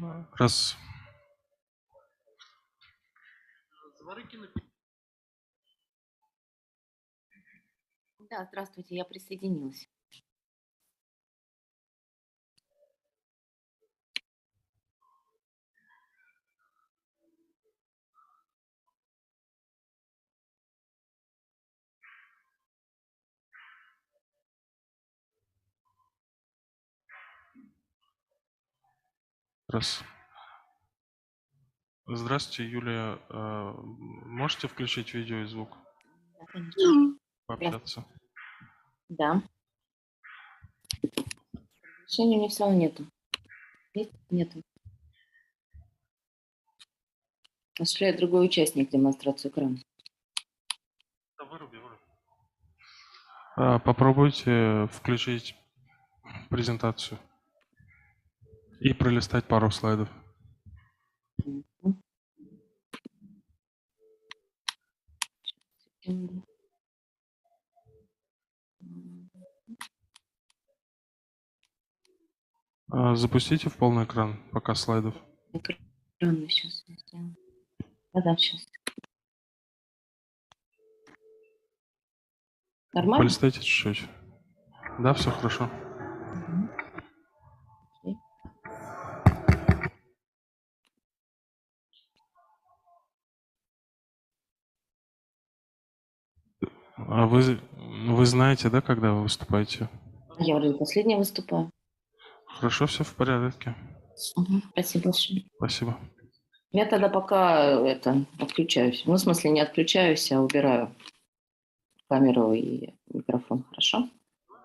Раз. Да, здравствуйте, я присоединилась. Раз. Здравствуйте, Юлия. Можете включить видео и звук? Да, конечно. Пообщаться. Да. Решения у меня все равно нету. Есть? Нету. Осуществляет другой участник демонстрацию экрана. Попробуйте включить презентацию и пролистать пару слайдов. Секунду. Запустите в полный экран пока слайдов. Экран сейчас сделаю. Да, сейчас. Нормально? Полистайте чуть-чуть. Да, все хорошо. Окей. А вы знаете, да, когда вы выступаете? Я уже последняя выступаю. Хорошо, все в порядке. Спасибо большое. Спасибо. Я тогда пока отключаюсь. Ну, в смысле, не отключаюсь, а убираю камеру и микрофон. Хорошо?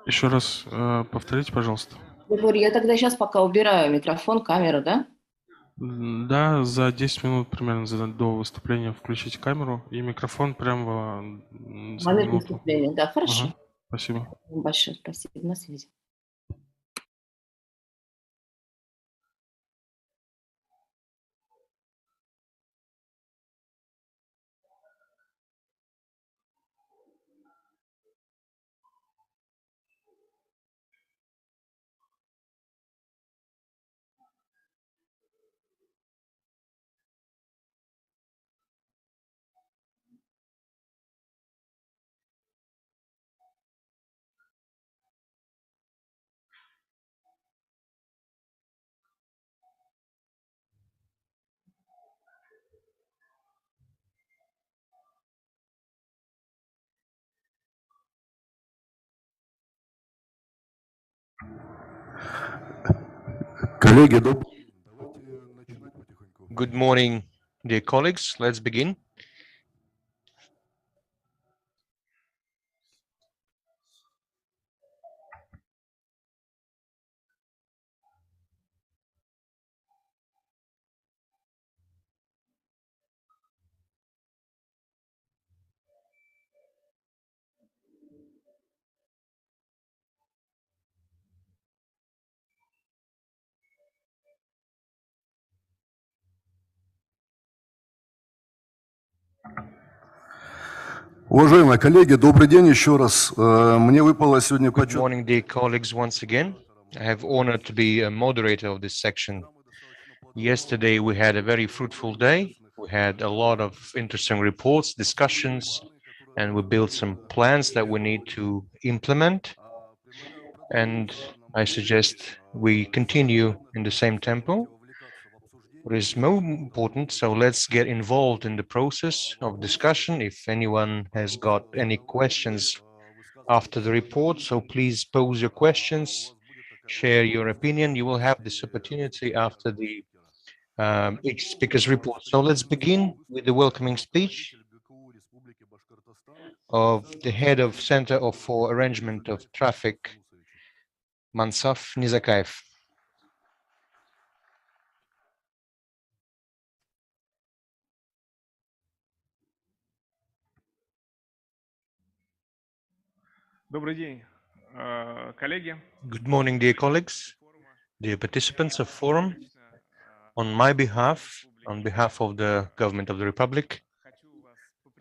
Еще раз повторите, пожалуйста. Я говорю, я тогда сейчас пока убираю микрофон, камеру, да? Да, за 10 минут примерно до выступления включите камеру и микрофон прямо за Момент минуту. выступления, да, хорошо. Ага, спасибо. Большое спасибо, на связи. Коллеги, Good morning, dear colleagues. Let's begin. уважаемые коллеги, добрый день еще раз. Мне выпало сегодня Good почет. morning, dear colleagues, once again. I have honored to be a moderator of this section. Yesterday, we had a very fruitful day. We had a lot of interesting reports, discussions, and we built some plans that we need to implement. And I suggest we continue in the same tempo. What is more important, so let's get involved in the process of discussion. If anyone has got any questions after the report, so please pose your questions, share your opinion. You will have this opportunity after the each speaker's report. So let's begin with the welcoming speech of the head of Center for Arrangement of Traffic, Mansaf Nizakaev. Добрый день, коллеги. Good morning, dear colleagues, dear participants of forum. On my behalf, on behalf of the government of the Republic,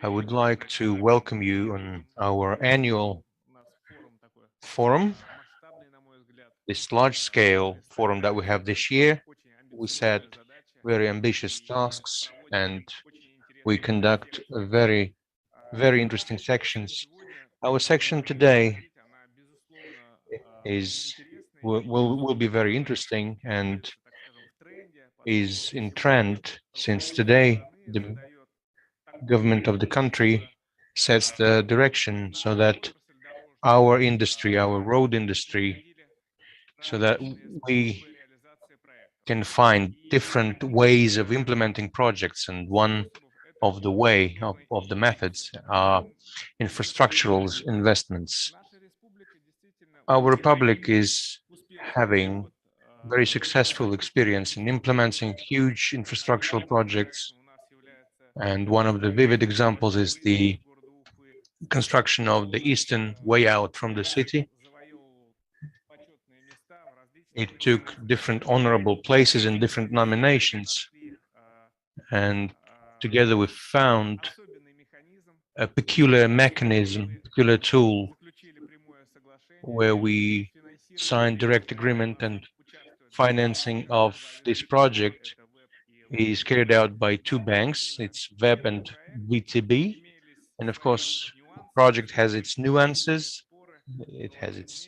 I would like to welcome you on our annual forum, this large-scale forum that we have this year, we set very ambitious tasks and we conduct very interesting sections. Our section today will be very interesting and is in trend, since today the government of the country sets the direction so that our industry, our road industry, so that we can find different ways of implementing projects, and one of the methods are infrastructural investments. Our republic is having very successful experience in implementing huge infrastructural projects, and one of the vivid examples is the construction of the eastern way out from the city. It took different honorable places in different nominations, and together we found a peculiar mechanism, peculiar tool, where we signed direct agreement, and financing of this project is carried out by two banks. It's VEB and VTB. And of course, the project has its nuances, it has its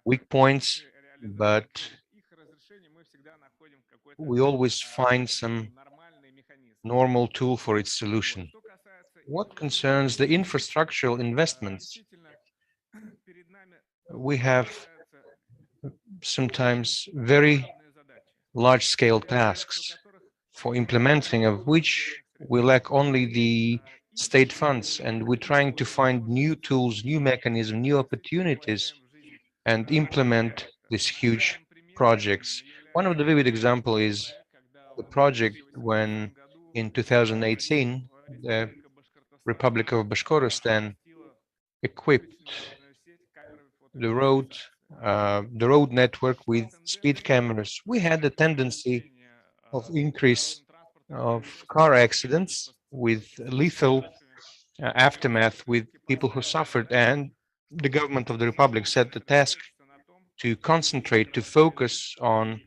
weak points, but we always find some normal tool for its solution. What concerns the infrastructural investments, we have sometimes very large-scale tasks, for implementing of which we lack only the state funds, and we're trying to find new tools, new mechanisms, new opportunities, and implement these huge projects. One of the vivid examples is the project when in 2018 the Republic of Bashkortostan equipped the road network with speed cameras. We had a tendency of increase of car accidents with lethal aftermath with people who suffered, and the government of the Republic set the task to concentrate, to focus on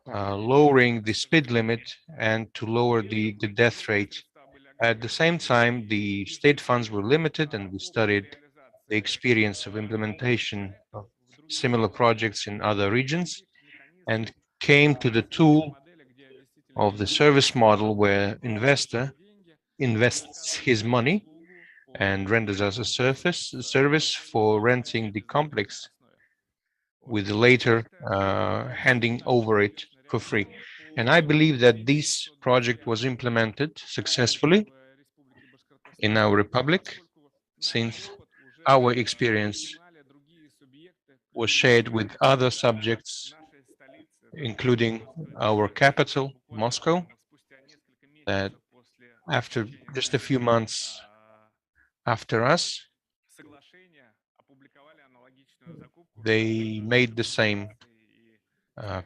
lowering the speed limit and to lower the death rate. At the same time, the state funds were limited, and we studied the experience of implementation of similar projects in other regions, and came to the tool of the service model, where investor invests his money and renders us a service for renting the complex, with later handing over it for free. And I believe that this project was implemented successfully in our republic, since our experience was shared with other subjects, including our capital, Moscow, that after just a few months after us, they made the same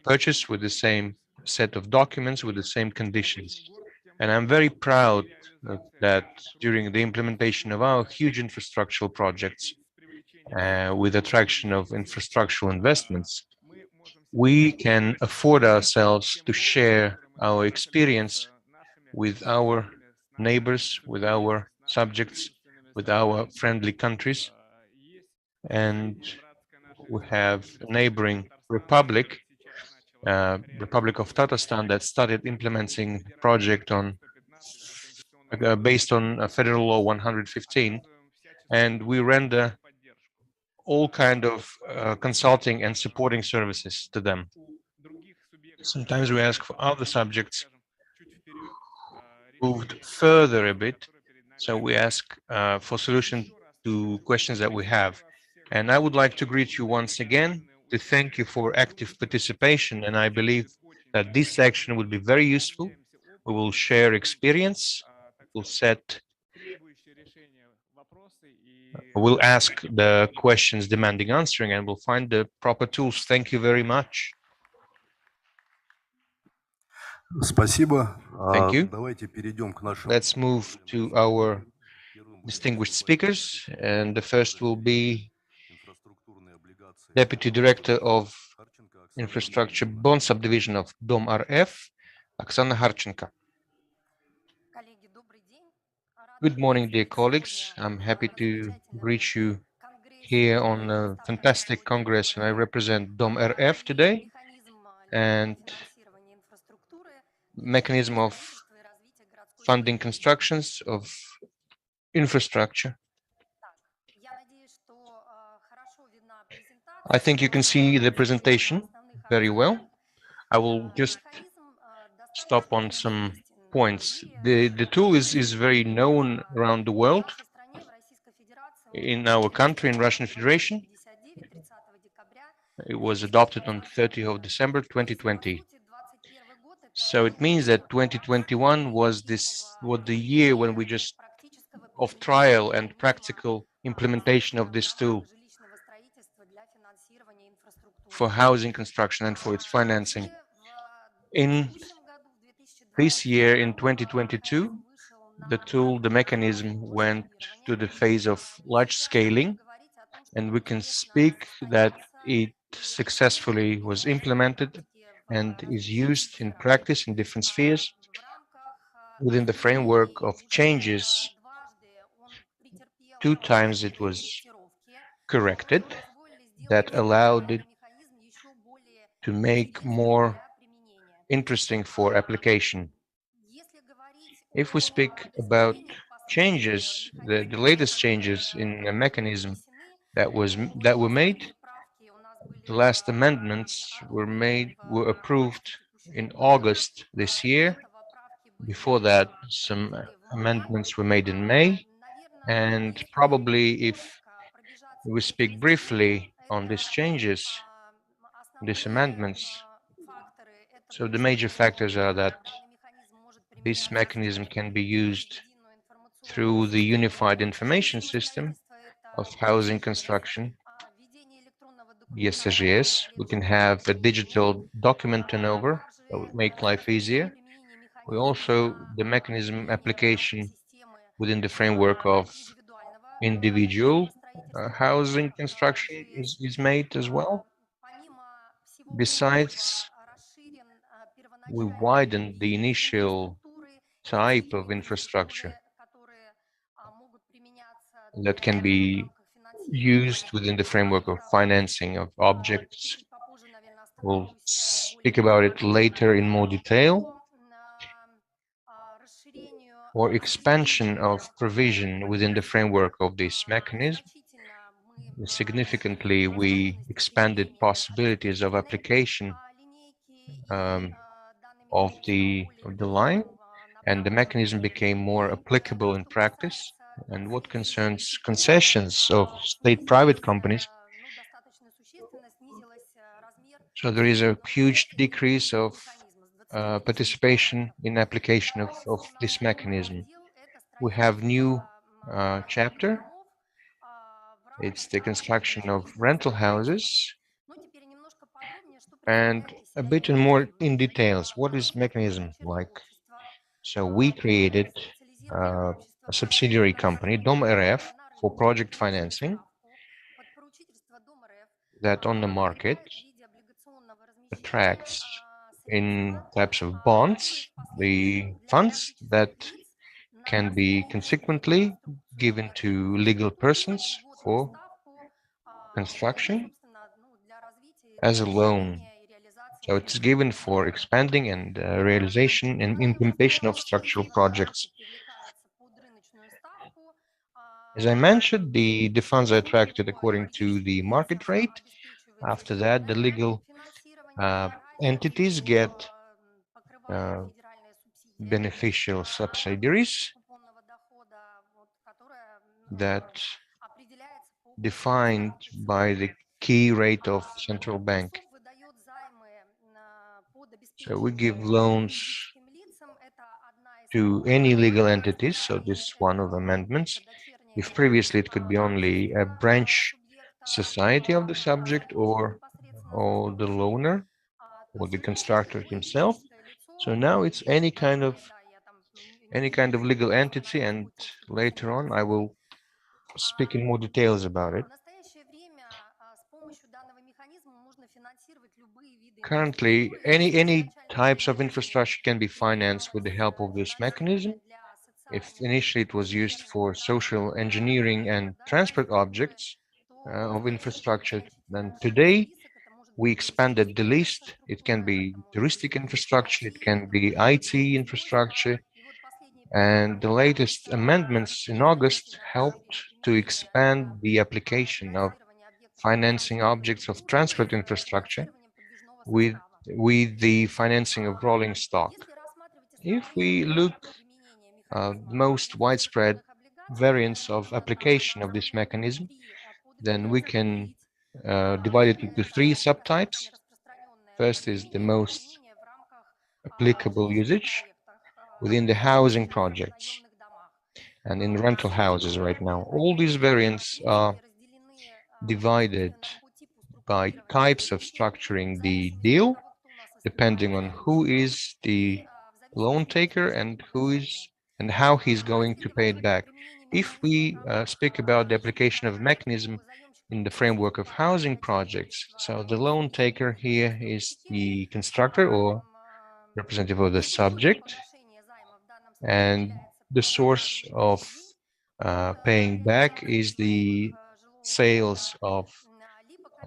purchase with the same set of documents, with the same conditions. And I'm very proud that during the implementation of our huge infrastructural projects, with attraction of infrastructural investments, we can afford ourselves to share our experience with our neighbors, with our subjects, with our friendly countries. And we have a neighboring republic, Republic of Tatarstan, that started implementing project on based on Federal Law 115, and we render all kind of consulting and supporting services to them. Sometimes we ask for other subjects moved further a bit, so we ask for solution to questions that we have. And I would like to greet you once again, to thank you for active participation, and I believe that this section will be very useful. We will share experience, we'll ask the questions demanding answering, and we'll find the proper tools. Thank you very much. Спасибо. Thank you. Давайте перейдем к нашим... Let's move to our distinguished speakers, and the first will be Deputy Director of Infrastructure Bond Subdivision of Dom RF, Oksana Harchenko. Good morning, dear colleagues. I'm happy to greet you here on a fantastic Congress, and I represent Dom RF today, and mechanism of funding constructions of infrastructure. I think you can see the presentation very well. I will just stop on some points. The tool is very known around the world. In our country, in Russian Federation, it was adopted on 30th of December 2020. So it means that 2021 was the year when we just of trial and practical implementation of this tool for housing construction and for its financing. In this year, in 2022, the tool, the mechanism went to the phase of large scaling, and we can speak that it successfully was implemented and is used in practice in different spheres within the framework of changes. 2 times it was corrected that allowed it to make more interesting for application. If we speak about changes, the latest changes in a mechanism that were made, the last amendments were approved in August this year. Before that, some amendments were made in May, and probably if we speak briefly on these changes, these amendments, so the major factors are that this mechanism can be used through the unified information system of housing construction, SGS. We can have a digital document turnover that would make life easier. We also, the mechanism application within the framework of individual housing construction is made as well. Besides, we widened the initial type of infrastructure that can be used within the framework of financing of objects. We'll speak about it later in more detail. Or expansion of provision within the framework of this mechanism. Significantly, we expanded possibilities of application of the line, and the mechanism became more applicable in practice. And what concerns concessions of state-private companies, so there is a huge decrease of participation in application of this mechanism. We have new chapter. It's the construction of rental houses, and a bit more in details. What is mechanism like? So we created a subsidiary company, Dom RF, for project financing that on the market attracts in types of bonds the funds that can be consequently given to legal persons for construction as a loan. So it's given for expanding and realization and implementation of structural projects. As I mentioned, the funds are attracted according to the market rate. After that, the legal entities get beneficial subsidiaries that defined by the key rate of central bank. So we give loans to any legal entities. So this is one of the amendments. If previously it could be only a branch society of the subject or the loaner or the constructor himself. So now it's any kind of legal entity, and later on I will speak in more details about it. Currently, any types of infrastructure can be financed with the help of this mechanism. If initially it was used for social engineering and transport objects of infrastructure, then today we expanded the list. It can be touristic infrastructure, it can be IT infrastructure, and the latest amendments in August helped to expand the application of financing objects of transport infrastructure with the financing of rolling stock. If we look most widespread variants of application of this mechanism, then we can divide it into three subtypes. First is the most applicable usage within the housing projects and in rental houses right now. All these variants are divided by types of structuring the deal, depending on who is the loan taker and how he's going to pay it back. If we speak about the application of mechanism in the framework of housing projects, so the loan taker here is the constructor or representative of the subject, and the source of paying back is the sales of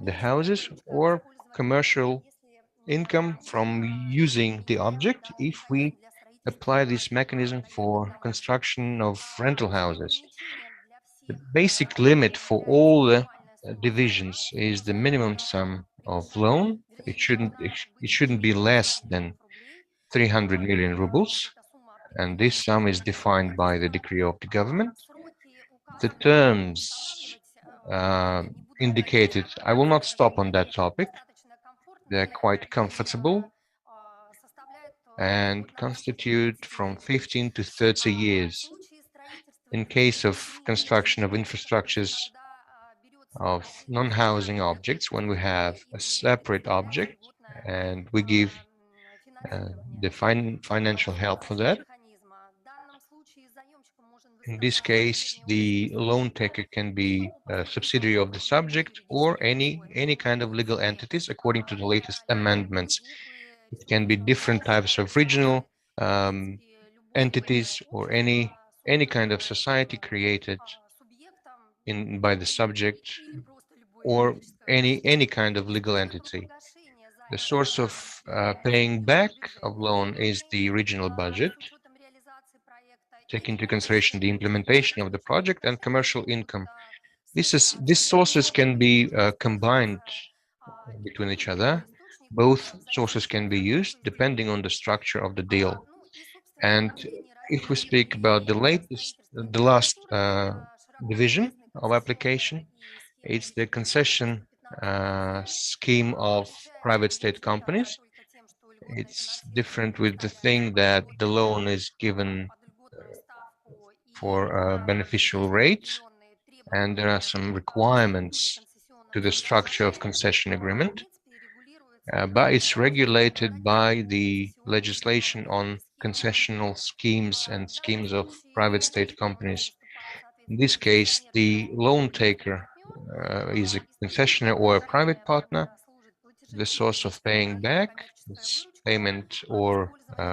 the houses or commercial income from using the object if we apply this mechanism for construction of rental houses. The basic limit for all the divisions is the minimum sum of loan. It shouldn't be less than 300 million rubles, and this sum is defined by the decree of the government. The terms indicated, I will not stop on that topic. They're quite comfortable and constitute from 15 to 30 years. In case of construction of infrastructures of non-housing objects, when we have a separate object and we give the financial help for that, in this case, the loan taker can be a subsidiary of the subject or any kind of legal entities according to the latest amendments. It can be different types of regional entities or any kind of society created by the subject or any kind of legal entity. The source of paying back of loan is the regional budget. Take into consideration the implementation of the project and commercial income. These sources can be combined between each other. Both sources can be used depending on the structure of the deal. And if we speak about the last division of application, it's the concession scheme of private state companies. It's different with the thing that the loan is given for a beneficial rate, and there are some requirements to the structure of concession agreement, but it's regulated by the legislation on concessional schemes and schemes of private state companies. In this case, the loan taker is a concessionaire or a private partner. The source of paying back is payment or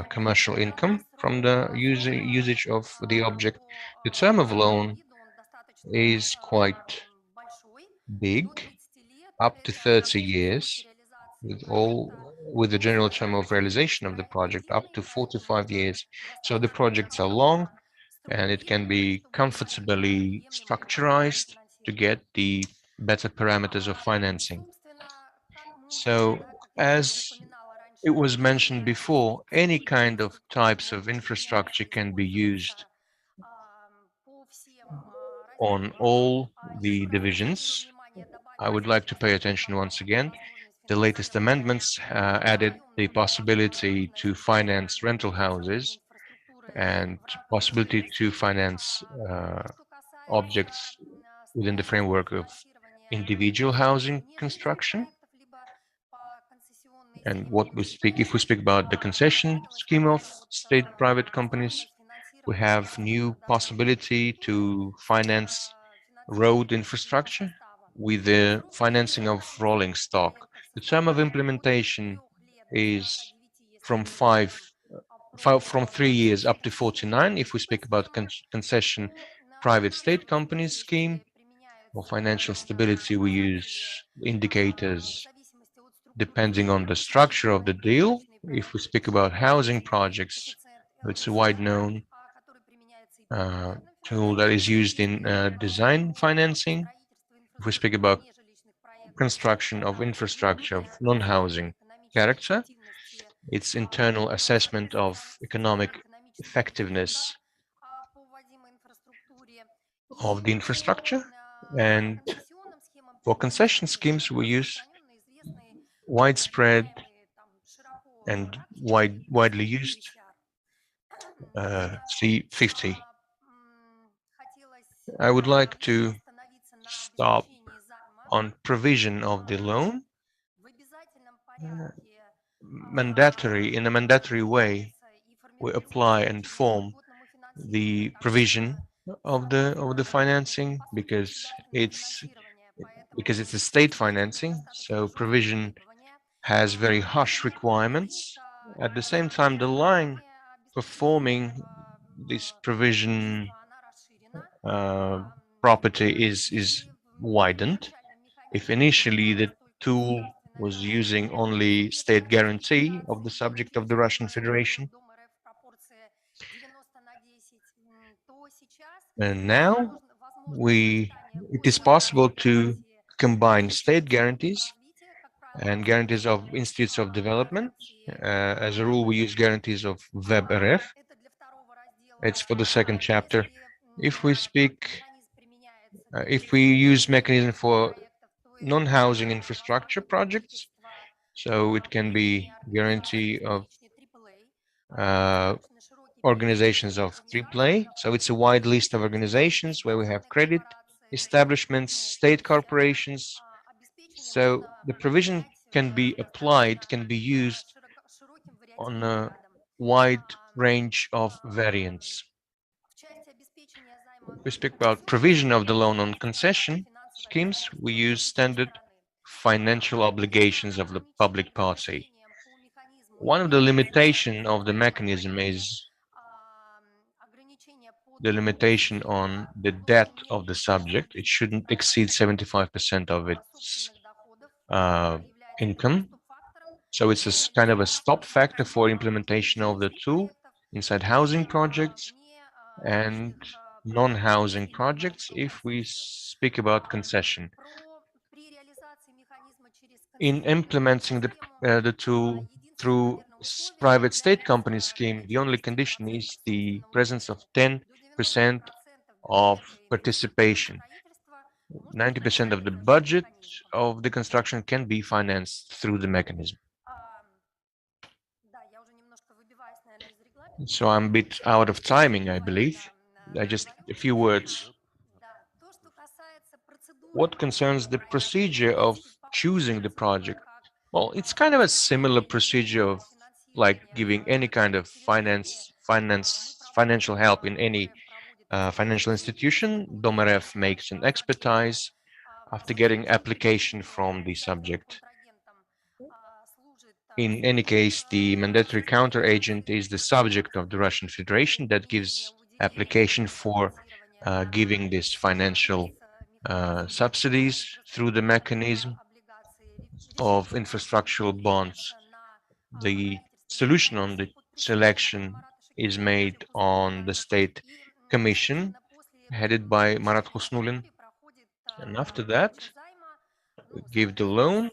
commercial income from the usage of the object. The term of loan is quite big, up to 30 years, with the general term of realization of the project up to 45 years. So the projects are long, and it can be comfortably structurized to get the better parameters of financing. So, as it was mentioned before, any kind of types of infrastructure can be used on all the divisions. I would like to pay attention once again. The latest amendments added the possibility to finance rental houses and possibility to finance objects within the framework of individual housing construction. And if we speak about the concession scheme of state-private companies, we have new possibility to finance road infrastructure with the financing of rolling stock. The term of implementation is from 3 years up to 49 if we speak about concession private state companies scheme. For financial stability, we use indicators depending on the structure of the deal. If we speak about housing projects, it's a wide-known tool that is used in design financing. If we speak about construction of infrastructure of non-housing character, it's internal assessment of economic effectiveness of the infrastructure. And for concession schemes, we use widespread and widely used C50. I would like to stop on provision of the loan in a mandatory way. We apply and form the provision of the financing because it's a state financing, so provision has very harsh requirements. At the same time, the line performing this provision property is widened. If initially the tool was using only state guarantee of the subject of the Russian Federation, and now it is possible to combine state guarantees and guarantees of institutes of development. As a rule, we use guarantees of WebRF. It's for the second chapter. If we use mechanism for non-housing infrastructure projects, so it can be guarantee of organizations of AAA. So it's a wide list of organizations where we have credit establishments, state corporations. So the provision can be applied, can be used on a wide range of variants. We speak about provision of the loan on concession schemes. We use standard financial obligations of the public party. One of the limitations of the mechanism is the limitation on the debt of the subject. It shouldn't exceed 75% of its income. So it's a kind of a stop factor for implementation of the tool inside housing projects and non-housing projects if we speak about concession. In implementing the tool through private state company scheme, the only condition is the presence of 10% of participation. 90% of the budget of the construction can be financed through the mechanism. So I'm a bit out of timing, I believe. Just a few words. What concerns the procedure of choosing the project? Well, it's kind of a similar procedure of like giving any kind of financial help in any financial institution. DOMRF makes an expertise after getting application from the subject. In any case, the mandatory counter agent is the subject of the Russian Federation that gives application for giving this financial subsidies through the mechanism of infrastructural bonds. The solution on the selection is made on the state commission headed by Marat Husnulin, and after that give the loan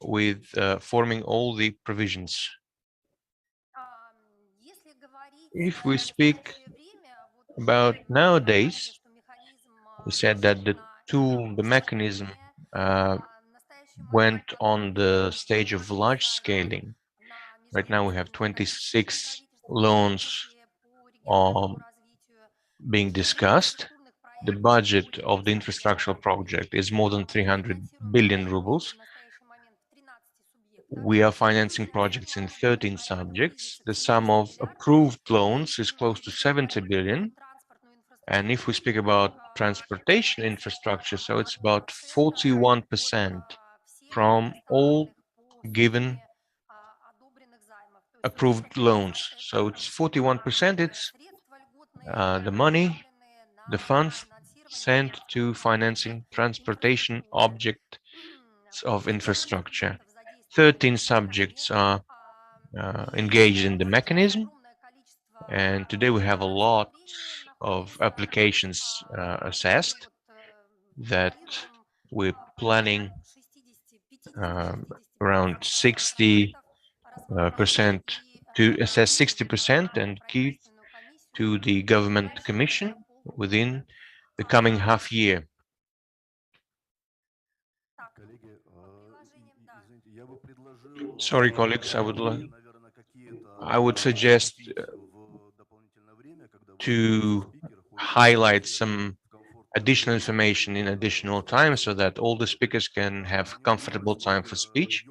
with forming all the provisions. If we speak about nowadays, we said that the tool, the mechanism went on the stage of large scaling. Right now we have 26 loans being discussed. The budget of the infrastructural project is more than 300 billion rubles. We are financing projects in 13 subjects. The sum of approved loans is close to 70 billion. And if we speak about transportation infrastructure, so it's about 41% from all given approved loans. So it's 41%, it's the money, the funds sent to financing transportation objects of infrastructure. 13 subjects are engaged in the mechanism, and today we have a lot of applications assessed that we're planning around 60% to assess 60% and give to the government commission within the coming half year. Sorry, colleagues, I would suggest to highlight some additional information in additional time so that all the speakers can have comfortable time for speech.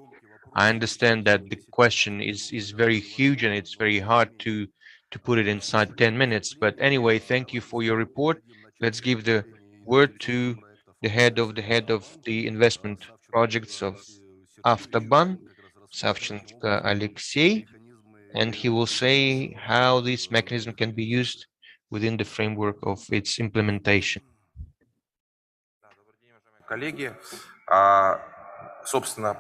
I understand that the question is very huge and it's very hard to put it inside 10 minutes. But anyway, thank you for your report. Let's give the word to the head of the investment projects of Avtoban, Savchenko Alexei, and he will say how this mechanism can be used within the framework of its implementation. Коллеги, собственно,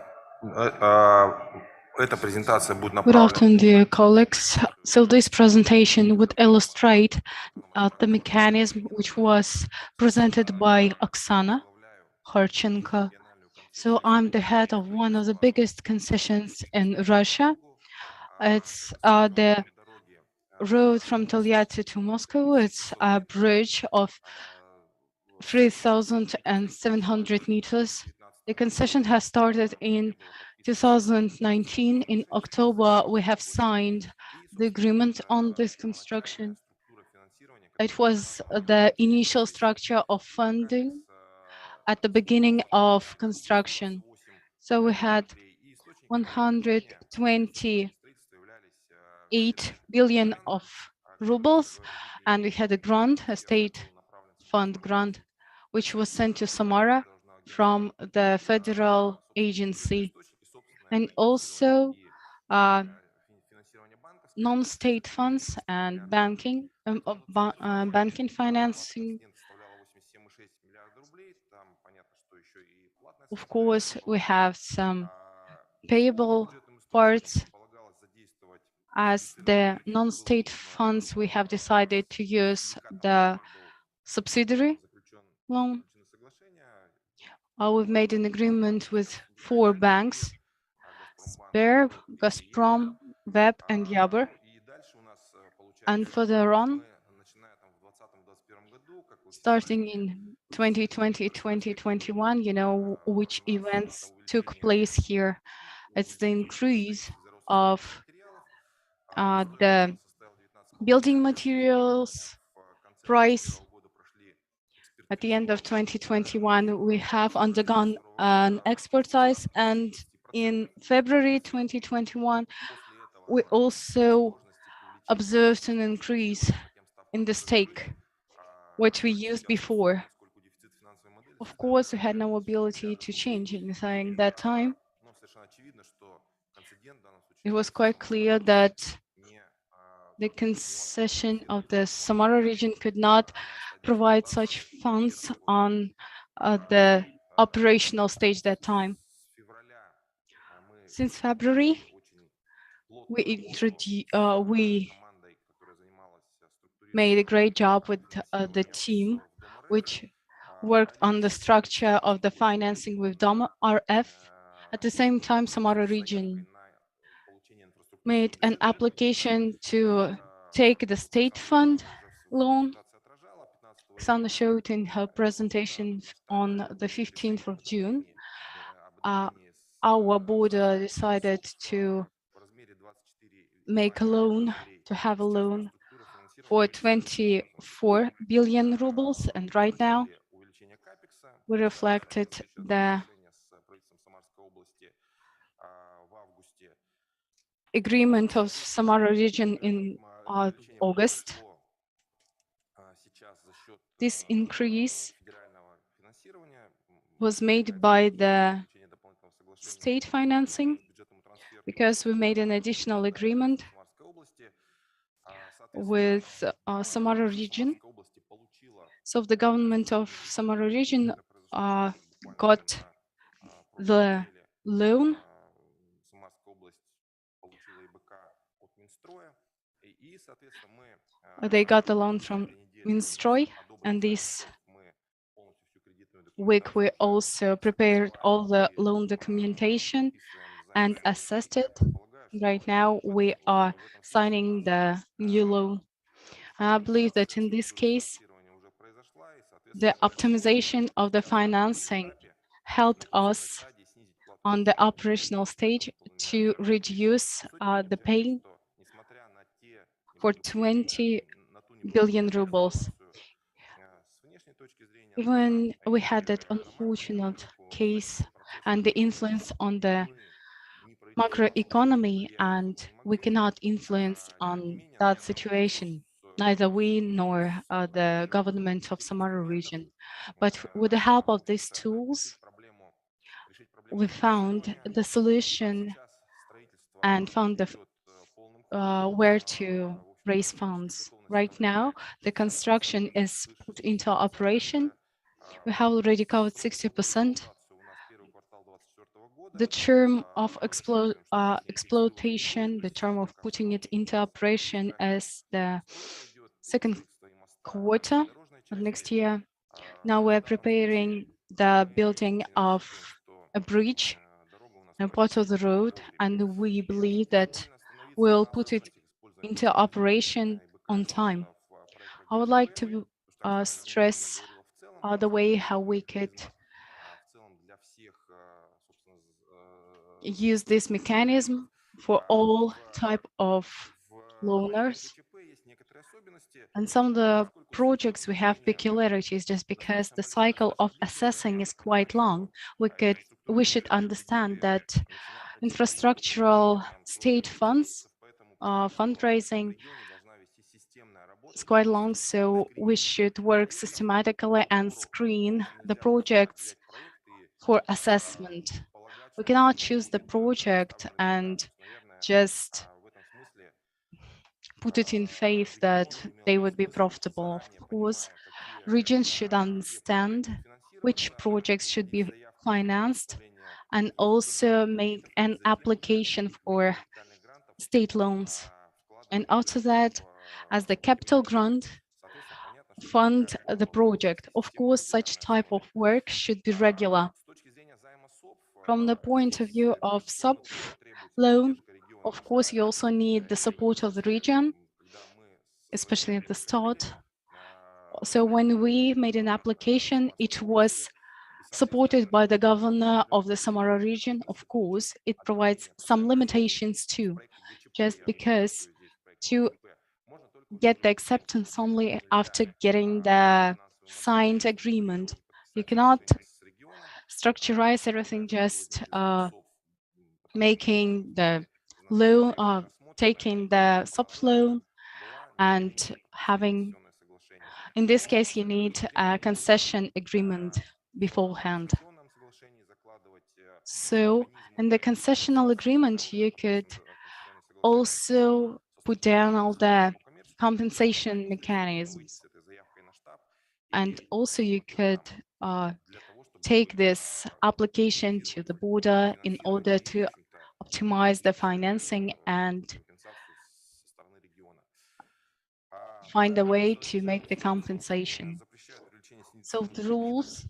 эта презентация будет Good направлена. afternoon, dear colleagues. So this presentation would illustrate the mechanism which was presented by Oksana Harchenko. So I'm the head of one of the biggest concessions in Russia. It's the road from Tольятти to Moscow. It's a bridge of 3,700 meters. The concession has started in 2019. In October, we have signed the agreement on this construction. It was the initial structure of funding at the beginning of construction. So we had 128 billion of rubles, and we had a grant, a state fund grant, which was sent to Samara from the federal agency, and also non-state funds and banking financing. Of course, we have some payable parts. As the non-state funds, we have decided to use the subsidiary loan. We've made an agreement with 4 banks, Sber, Gazprom, Web, and Yabr. And further on, starting in 2020-2021, you know which events took place here. It's the increase of the building materials price. At the end of 2021, we have undergone an expertise, and in February 2021, we also observed an increase in the stake, which we used before. Of course, we had no ability to change anything that time. It was quite clear that the concession of the Samara region could not provide such funds on the operational stage that time. Since February, we made a great job with the team, which worked on the structure of the financing with DOM RF. At the same time, Samara region made an application to take the state fund loan. Oksana showed in her presentation on the 15th of June. Our board decided to make a loan, to have a loan for 24 billion rubles, and right now we reflected the agreement of Samara region in August. This increase was made by the state financing because we made an additional agreement with Samara region. So the government of Samara region got the loan. They got the loan from Minstroy, and this week we also prepared all the loan documentation and assessed it. Right now we are signing the new loan. I believe that in this case, the optimization of the financing helped us on the operational stage to reduce the pain for 20 billion rubles. Even we had that unfortunate case and the influence on the macroeconomy, and we cannot influence on that situation, neither we nor the government of Samara region. But with the help of these tools, we found the solution and found the where to raise funds. Right now, the construction is put into operation. We have already covered 60%. The term of exploitation, the term of putting it into operation is the second quarter of next year. Now we're preparing the building of a bridge and part of the road, and we believe that we'll put it into operation on time. I would like to stress the way how we could use this mechanism for all type of loaners. And some of the projects we have peculiarities just because the cycle of assessing is quite long. We should understand that infrastructural state funds, fundraising is quite long, so we should work systematically and screen the projects for assessment. We cannot choose the project and just put it in faith that they would be profitable. Of course, regions should understand which projects should be financed and also make an application for state loans. And after that, as the capital grant, fund the project. Of course, such type of work should be regular. From the point of view of SOPF loan, of course, you also need the support of the region, especially at the start. So when we made an application, it was supported by the governor of the Samara region. Of course, it provides some limitations too, just because to get the acceptance only after getting the signed agreement. You cannot structurize everything just making the loan, taking the soft loan and having, in this case, you need a concession agreement beforehand. So in the concessional agreement, you could also put down all the compensation mechanisms. And also you could take this application to the border in order to optimize the financing and find a way to make the compensation. So the rules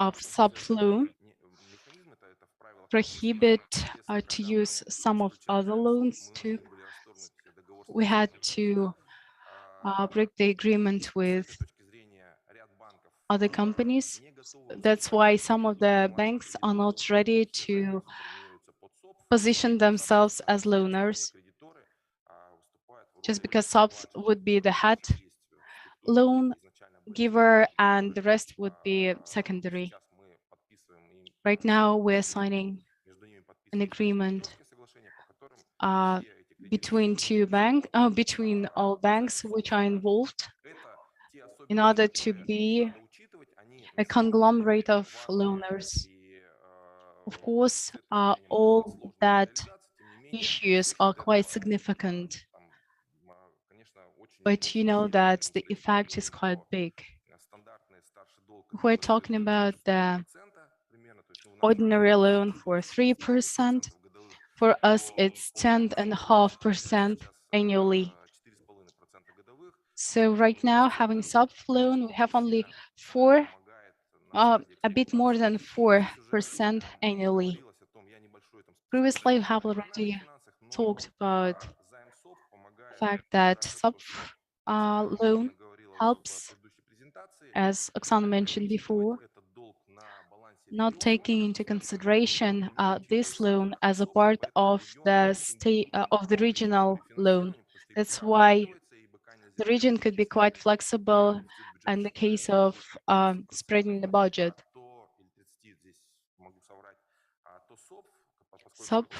of subflow prohibit to use some of other loans too. We had to break the agreement with other companies. That's why some of the banks are not ready to position themselves as loaners, just because SOPS would be the head loan giver and the rest would be secondary. Right now, we're signing an agreement between all banks which are involved. in order to be a conglomerate of loaners. Of course, all that issues are quite significant, but you know that the effect is quite big. We're talking about the ordinary loan for 3%. For us, it's 10.5% annually. So right now, having soft loan, we have only a bit more than 4% annually. Previously, we have already talked about the fact that soft loan helps, as Oksana mentioned before, not taking into consideration this loan as a part of the regional loan. That's why the region could be quite flexible in the case of spreading the budget. SOP,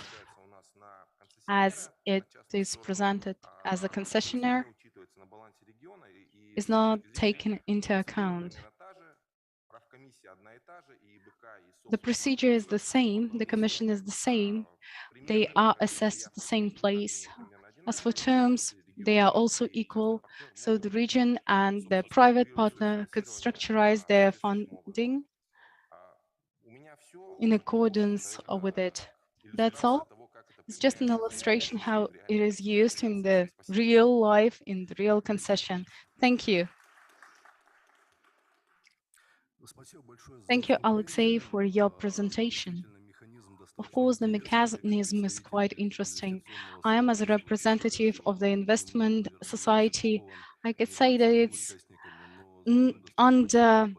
as it is presented as a concessionaire, is not taken into account. The procedure is the same, the commission is the same, they are assessed at the same place. As for terms, they are also equal, so the region and the private partner could structurize their funding in accordance with it. That's all. It's just an illustration how it is used in the real life, in the real concession. Thank you. Thank you, Alexei, for your presentation. Of course, the mechanism is quite interesting. I am, as a representative of the investment society, I could say that it's undervalued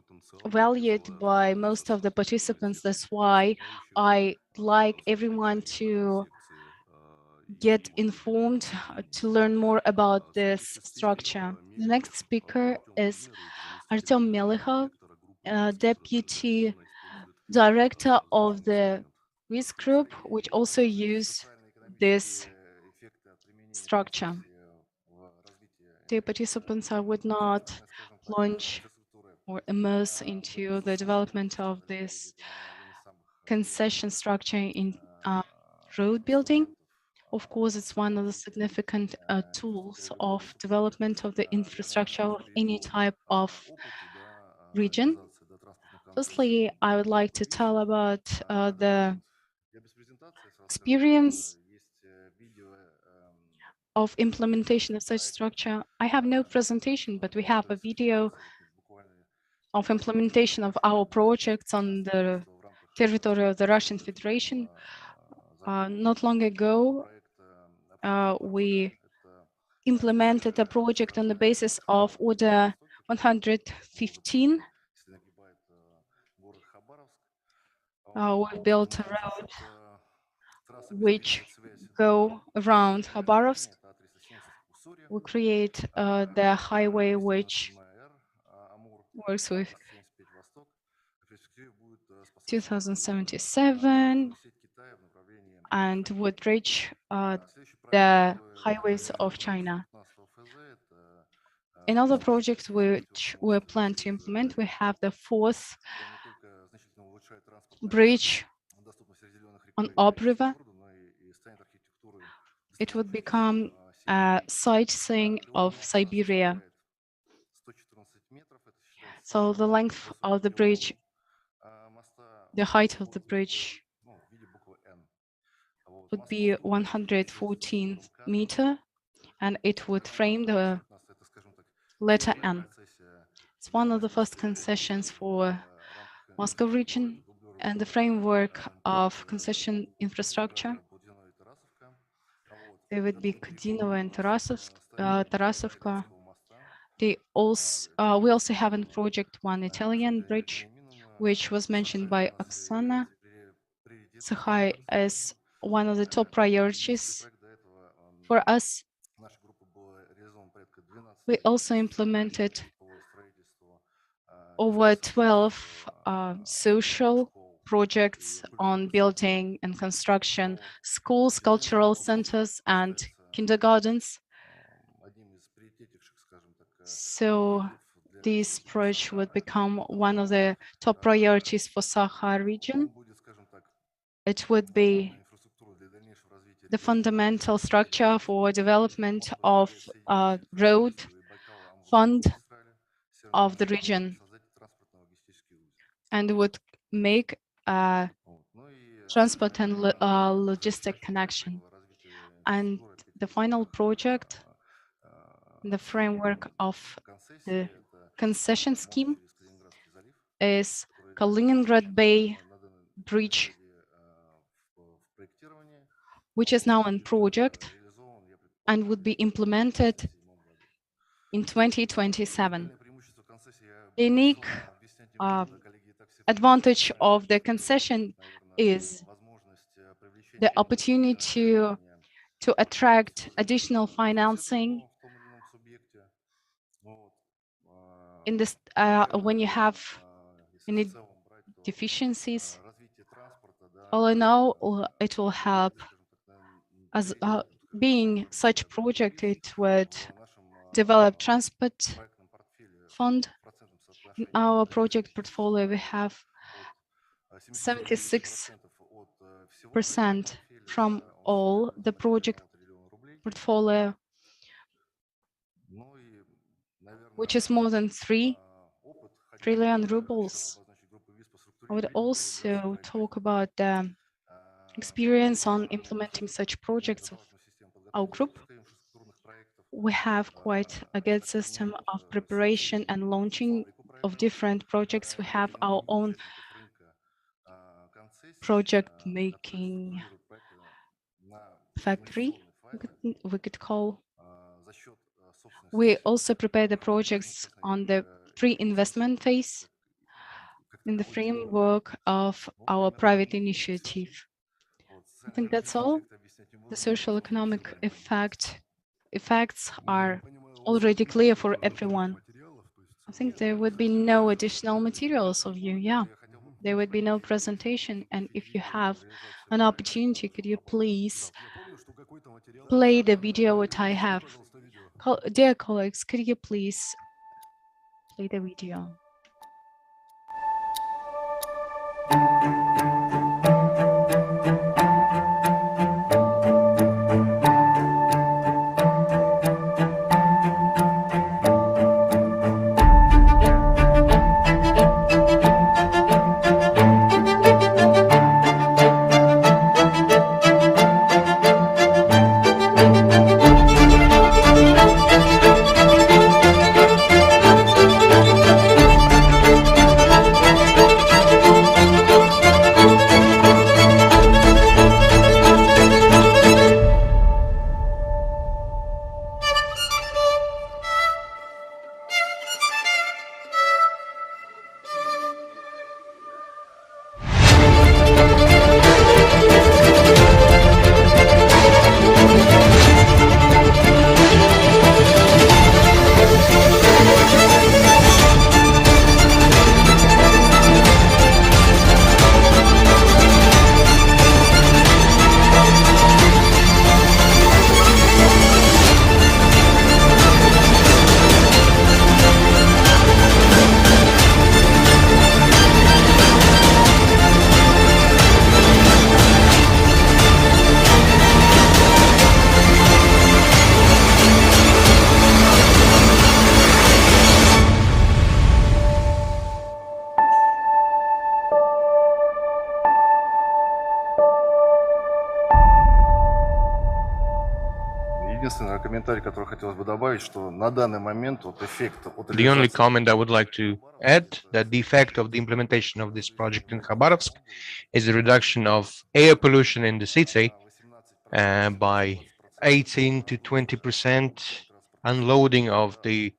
by most of the participants. That's why I like everyone to get informed, to learn more about this structure. The next speaker is Artem Melikhov, Deputy Director of the risk group, which also use this structure. Dear participants, I would not plunge or immerse into the development of this concession structure in road building. Of course, it's one of the significant tools of development of the infrastructure of any type of region. Firstly, I would like to tell about the experience of implementation of such structure. I have no presentation, but we have a video of implementation of our projects on the territory of the Russian Federation. Not long ago, we implemented a project on the basis of Order 115. We built a road which go around Khabarovsk. We create the highway which works with 2077 and would reach the highways of China. Another project which we plan to implement, we have the fourth bridge on Ob River. It would become a sightseeing of Siberia. So the length of the bridge, the height of the bridge would be 114 meters, and it would frame the letter N. It's one of the first concessions for Moscow region and the framework of concession infrastructure. There would be Kadinovo and Tarasovka. We also have in project one Italian bridge, which was mentioned by Oksana Sakhai as one of the top priorities for us. We also implemented over 12 social projects on building and construction schools, cultural centers, and kindergartens. So this project would become one of the top priorities for Sakha region. It would be the fundamental structure for development of road fund of the region, and would make a transport and logistic connection. And the final project in the framework of the concession scheme is Kaliningrad Bay Bridge, which is now in project and would be implemented in 2027. The unique advantage of the concession is the opportunity to attract additional financing in this when you have any deficiencies. All in all, it will help as being such project. It would develop transport fund. In our project portfolio, we have 76% from all the project portfolio, which is more than 3 trillion rubles. I would also talk about the experience on implementing such projects of our group. We have quite a good system of preparation and launching of different projects. We have our own project making factory, we could call. We also prepare the projects on the pre-investment phase in the framework of our private initiative. I think that's all. The social economic effects are already clear for everyone. I think there would be no additional materials of you. Yeah, there would be no presentation. And if you have an opportunity, could you please play the video what I have? Dear colleagues, could you please play the video? Единственный комментарий, который хотелось бы добавить, что на данный момент вот эффект от The only comment I would like to add that the effect of the implementation of this project in Khabarovsk is a reduction of air pollution in the city by 18 to 20%, unloading of the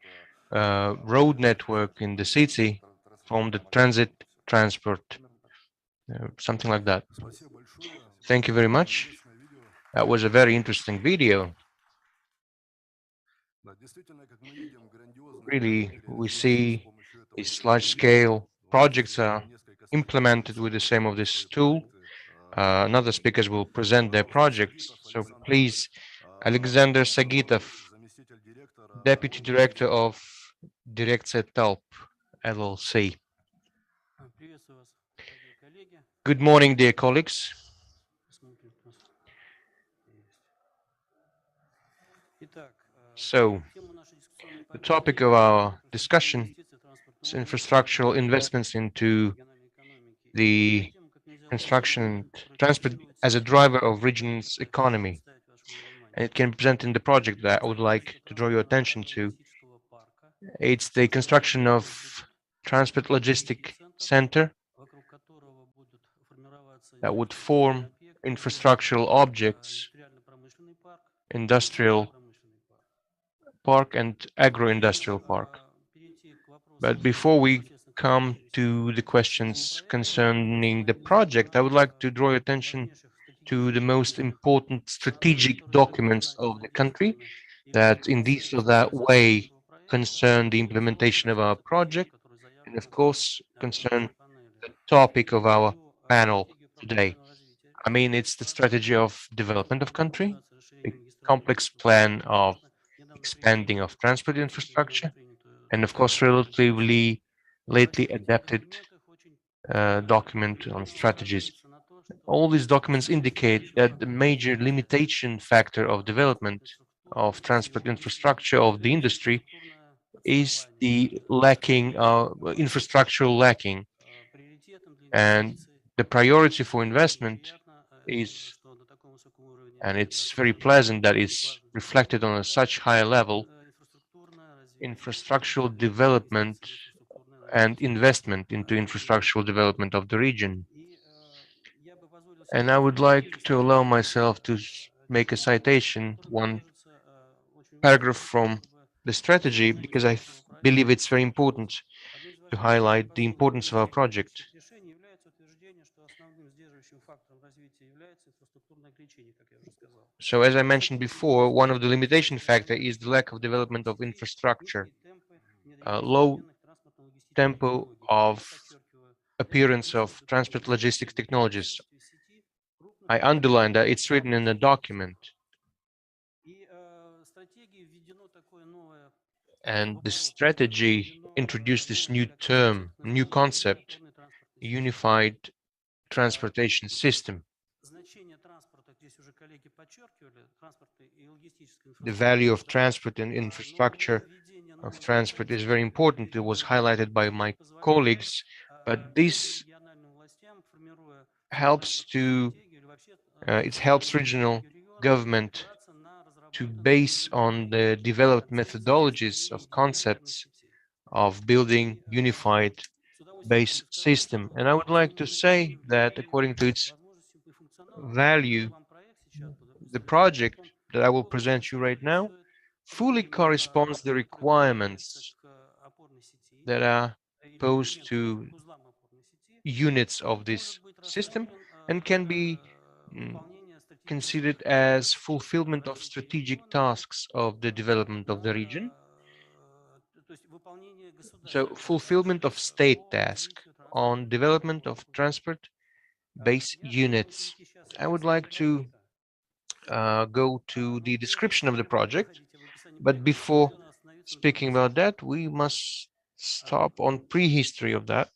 road network in the city from the transit transport, something like that. Thank you very much. That was a very interesting video. Really, we see these large-scale projects are implemented with the same of this tool. Another speakers will present their projects. So please, Alexander Sagitov, Deputy Director of Дирекция Талп, LLC. Good morning, dear colleagues. So, the topic of our discussion is infrastructural investments into the construction and transport as a driver of region's economy. And it can be presented in the project that I would like to draw your attention to. It's the construction of transport logistic center that would form infrastructural objects, industrial park and agro-industrial park. But before we come to the questions concerning the project, I would like to draw your attention to the most important strategic documents of the country that in this or that way concern the implementation of our project and of course concern the topic of our panel today. I mean, it's the strategy of development of country, the complex plan of expanding of transport infrastructure, and of course, relatively lately adapted document on strategies. All these documents indicate that the major limitation factor of development of transport infrastructure of the industry is the lacking, infrastructural lacking. And the priority for investment is, and it's very pleasant that it's reflected on such high level, infrastructural development and investment into infrastructural development of the region. And I would like to allow myself to make a citation, one paragraph from the strategy, because I believe it's very important to highlight the importance of our project. So as I mentioned before, one of the limitation factor is the lack of development of infrastructure, low tempo of appearance of transport logistics technologies. I underline that it's written in the document. And the strategy introduced this new term, new concept, unified transportation system. The value of transport and infrastructure of transport is very important. It was highlighted by my colleagues, but this helps to, it helps regional government to base on the developed methodologies of concepts of building unified base system. And I would like to say that according to its value, the project that I will present you right now fully corresponds to the requirements that are posed to units of this system and can be considered as fulfillment of strategic tasks of the development of the region. So fulfillment of state task on development of transport base units. I would like to go to the description of the project, but before speaking about that, we must stop on prehistory of that.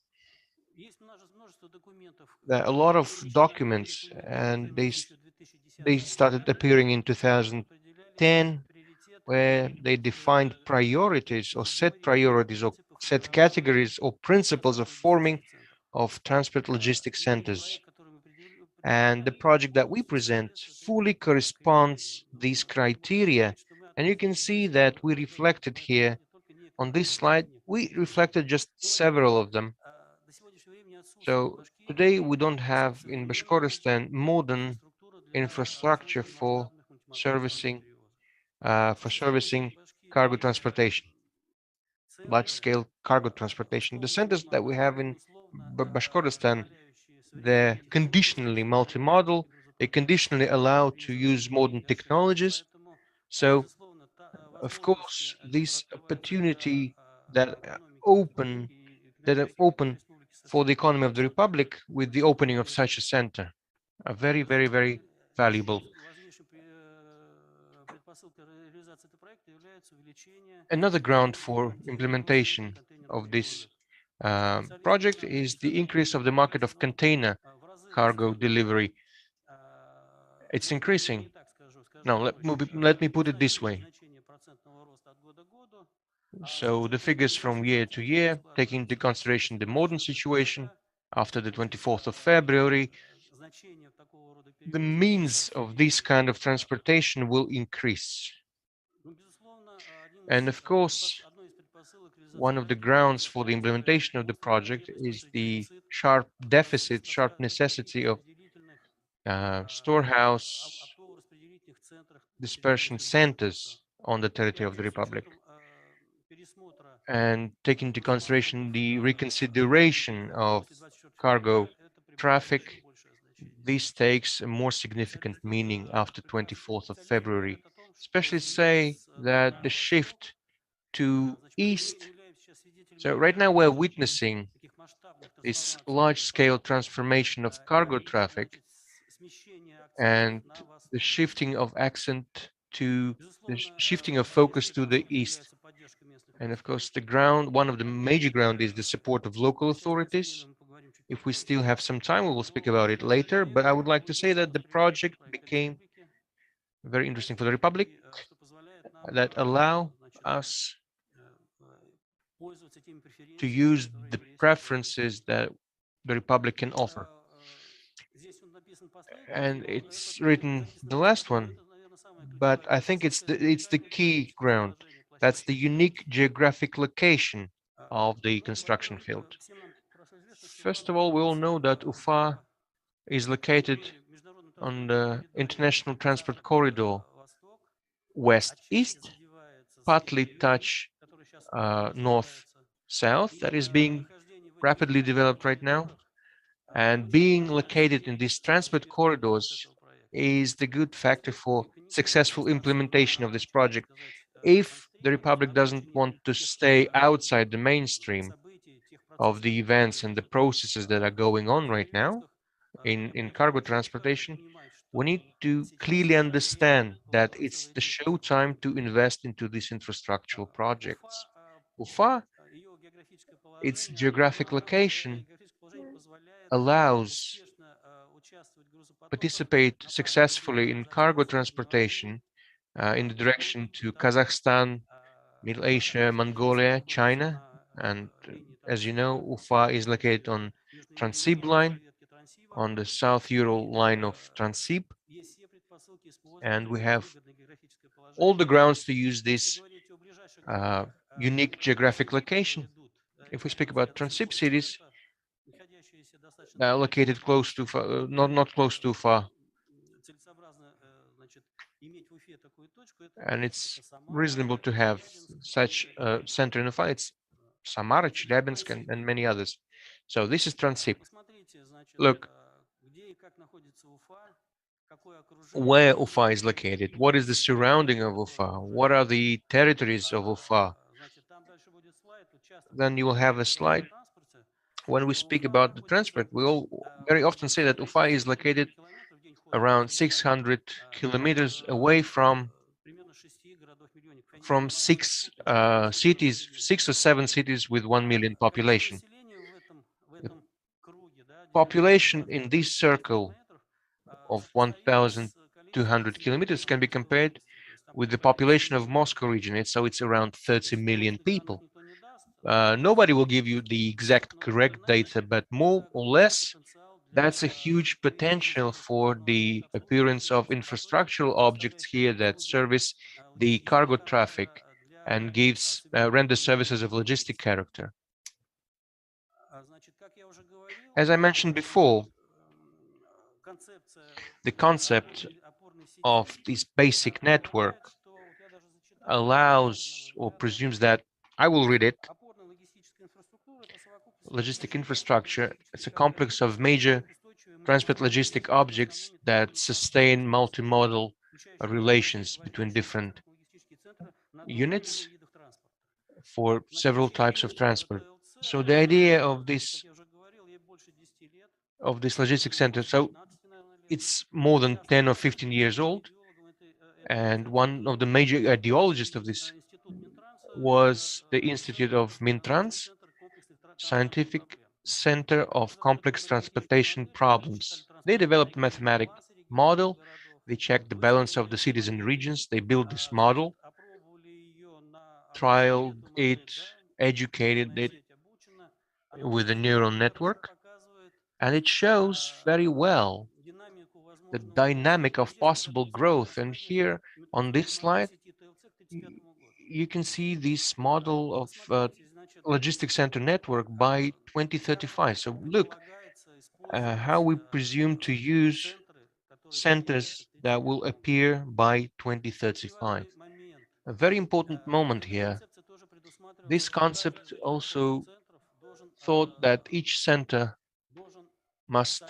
There are a lot of documents, and they started appearing in 2010, where they defined priorities or set categories or principles of forming of transport logistics centers. And the project that we present fully corresponds these criteria. And you can see that we reflected here on this slide, we reflected just several of them. So today we don't have in Bashkortostan modern infrastructure for servicing cargo transportation, large-scale cargo transportation. The centers that we have in Bashkortostan, they're conditionally multimodal. They conditionally allow to use modern technologies. So, of course, this opportunity that are open for the economy of the Republic with the opening of such a center are very, very, very valuable. Another ground for implementation of this project is the increase of the market of container cargo delivery. It's increasing. Now, let me put it this way. So the figures from year to year, taking into consideration the modern situation after the 24th of February, the means of this kind of transportation will increase. And of course, one of the grounds for the implementation of the project is the sharp deficit, sharp necessity of storehouse dispersion centers on the territory of the Republic. And taking into consideration the reconsideration of cargo traffic, this takes a more significant meaning after 24th of February, especially say that the shift to east. So right now we're witnessing this large-scale transformation of cargo traffic and the shifting of accent to the shifting of focus to the east. And of course, one of the major ground is the support of local authorities. If we still have some time, we will speak about it later, but I would like to say that the project became very interesting for the Republic that allow us to use the preferences that the Republic can offer. And it's written the last one, but I think it's the key ground. That's the unique geographic location of the construction field. First of all, we all know that Ufa is located on the international transport corridor west-east, partly touch north-south, that is being rapidly developed right now. And being located in these transport corridors is the good factor for successful implementation of this project. If the Republic doesn't want to stay outside the mainstream of the events and the processes that are going on right now in cargo transportation, we need to clearly understand that it's the show time to invest into these infrastructural projects. Ufa, its geographic location allows participate successfully in cargo transportation in the direction to Kazakhstan, Middle Asia, Mongolia, China, and as you know, Ufa is located on Transsib line, on the South Ural line of Transsib, and we have all the grounds to use this unique geographic location. If we speak about Transsib cities, located close to, not close to Ufa, and it's reasonable to have such a center in Ufa. It's Samara, Chelyabinsk, and many others. So this is Transsib. Look, where Ufa is located, what is the surrounding of Ufa, what are the territories of Ufa. Then you will have a slide. When we speak about the transport, we all very often say that Ufa is located around 600 kilometers away from six cities, 6 or 7 cities with 1 million population. The population in this circle of 1,200 kilometers can be compared with the population of Moscow region. So it's around 30 million people. Nobody will give you the exact correct data, but more or less, that's a huge potential for the appearance of infrastructural objects here that service the cargo traffic and render services of logistic character. As I mentioned before, the concept of this basic network allows or presumes that, I will read it, logistic infrastructure, it's a complex of major transport logistic objects that sustain multimodal relations between different units for several types of transport. So the idea of this logistic center, so it's more than 10 or 15 years old, And one of the major ideologists of this was the Institute of Mintrans, Scientific Center of Complex Transportation Problems. They developed a mathematical model. They checked the balance of the cities and regions. They built this model, trialed it, educated it with a neural network, and it shows very well the dynamic of possible growth. And here on this slide, you can see this model of logistics center network by 2035. So look how we presume to use centers that will appear by 2035. A very important moment here. This concept also thought that each center must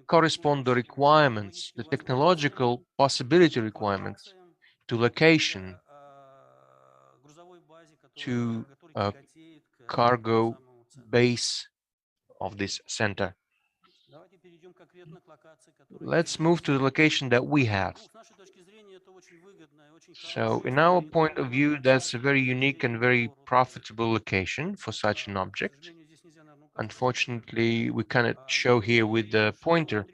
correspond the requirements, the technological possibility requirements to location, to a cargo base of this center. Let's move to the location that we have. So in our point of view, that's a very unique and very profitable location for such an object. Unfortunately, we cannot show here with the pointer,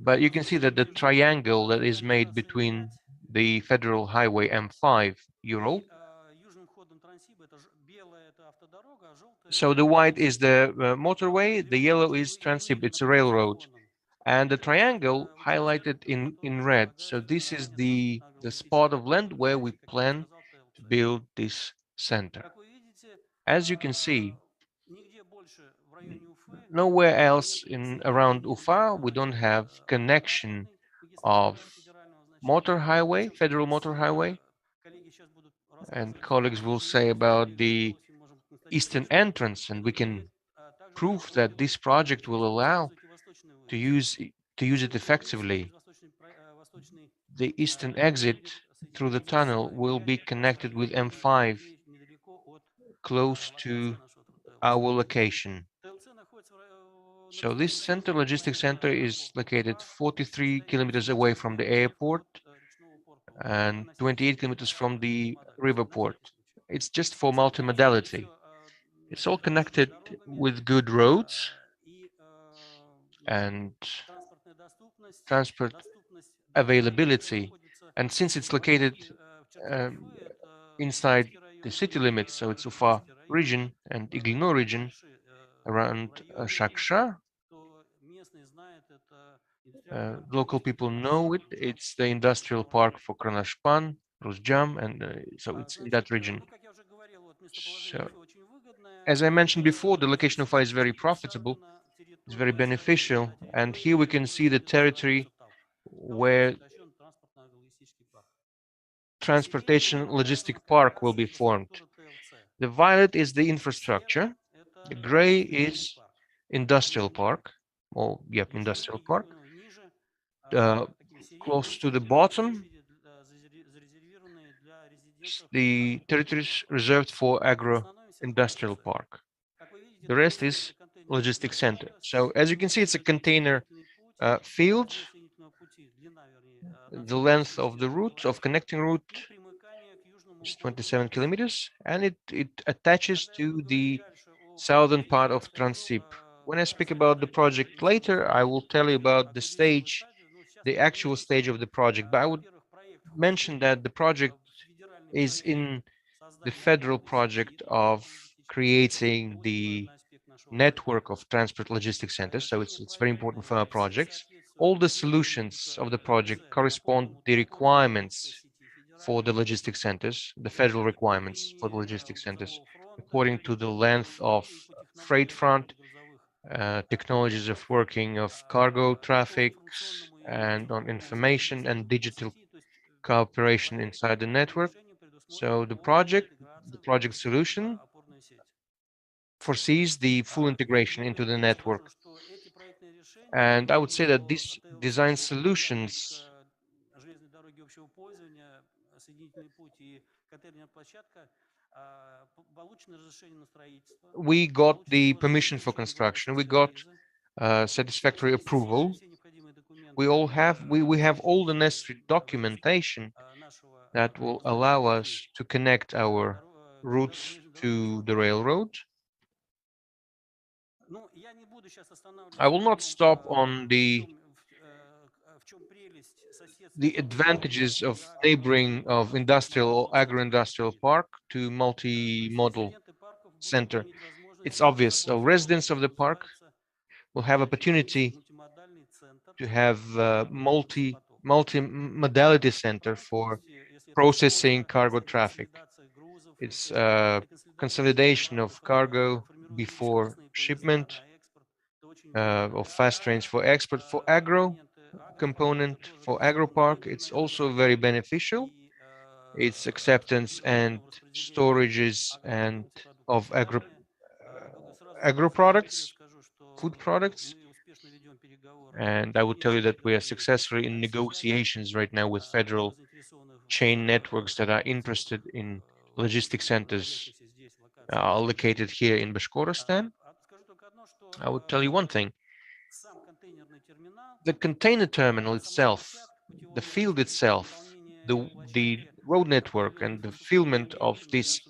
but you can see that the triangle that is made between the Federal Highway M5 Ural. So the white is the motorway, the yellow is Transsib, it's a railroad. And the triangle highlighted in red. So this is the spot of land where we plan to build this center. As you can see, nowhere else around Ufa, we don't have connection of motor highway, federal motor highway. And colleagues will say about the eastern entrance, and we can prove that this project will allow to use it effectively. The eastern exit through the tunnel will be connected with M5 close to our location. So this center, logistics center, is located 43 kilometers away from the airport and 28 kilometers from the river port. It's just for multimodality. It's all connected with good roads and transport availability. And since it's located inside the city limits, so it's Ufa region and Iglino region around Shaksha, local people know it. It's the industrial park for Kronashpan, Rusjam, and so it's in that region. So, as I mentioned before, the location of Ufa is very profitable, it's very beneficial, and here we can see the territory where transportation logistic park will be formed. The violet is the infrastructure, the gray is industrial park, or yep, industrial park. Close to the bottom, the territories reserved for agro-industrial park. The rest is logistics center. So as you can see, it's a container field. The length of the route, of connecting route, is 27 kilometers, and it attaches to the southern part of Transsib. When I speak about the project later, I will tell you about the stage, the actual stage of the project. But I would mention that the project is in the federal project of creating the network of transport logistics centers. So it's very important for our projects. All the solutions of the project correspond to the requirements for the logistics centers, the federal requirements for the logistics centers, according to the length of freight front, technologies of working of cargo traffics, and on information and digital cooperation inside the network. So the project solution foresees the full integration into the network. And I would say that these design solutions we got the permission for construction, we got satisfactory approval. We have all the necessary documentation that will allow us to connect our routes to the railroad. I will not stop on the advantages of neighboring of industrial or agro-industrial park to multimodal center. It's obvious. So residents of the park will have opportunity to have multi-modality center for processing cargo traffic. It's a consolidation of cargo before shipment, of fast trains for export. For agro component, for agro park, it's also very beneficial. Its acceptance and storages and of agro products, food products. And I would tell you that we are successfully in negotiations right now with federal chain networks that are interested in logistic centers located here in Bashkortostan. I would tell you one thing. The container terminal itself, the field itself, the road network and the fulfillment of this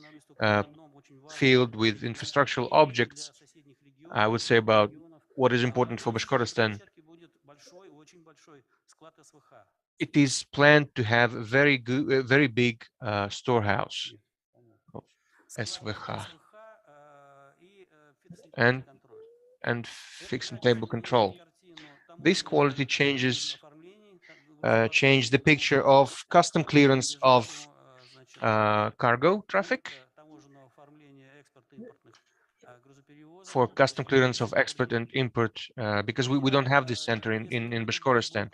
field with infrastructural objects, I would say about what is important for Bashkortostan. It is planned to have a very good, very big storehouse of SVH and fixed and table control. This quality changes change the picture of custom clearance of cargo traffic, for custom clearance of export and import, because we don't have this center in Bashkortostan.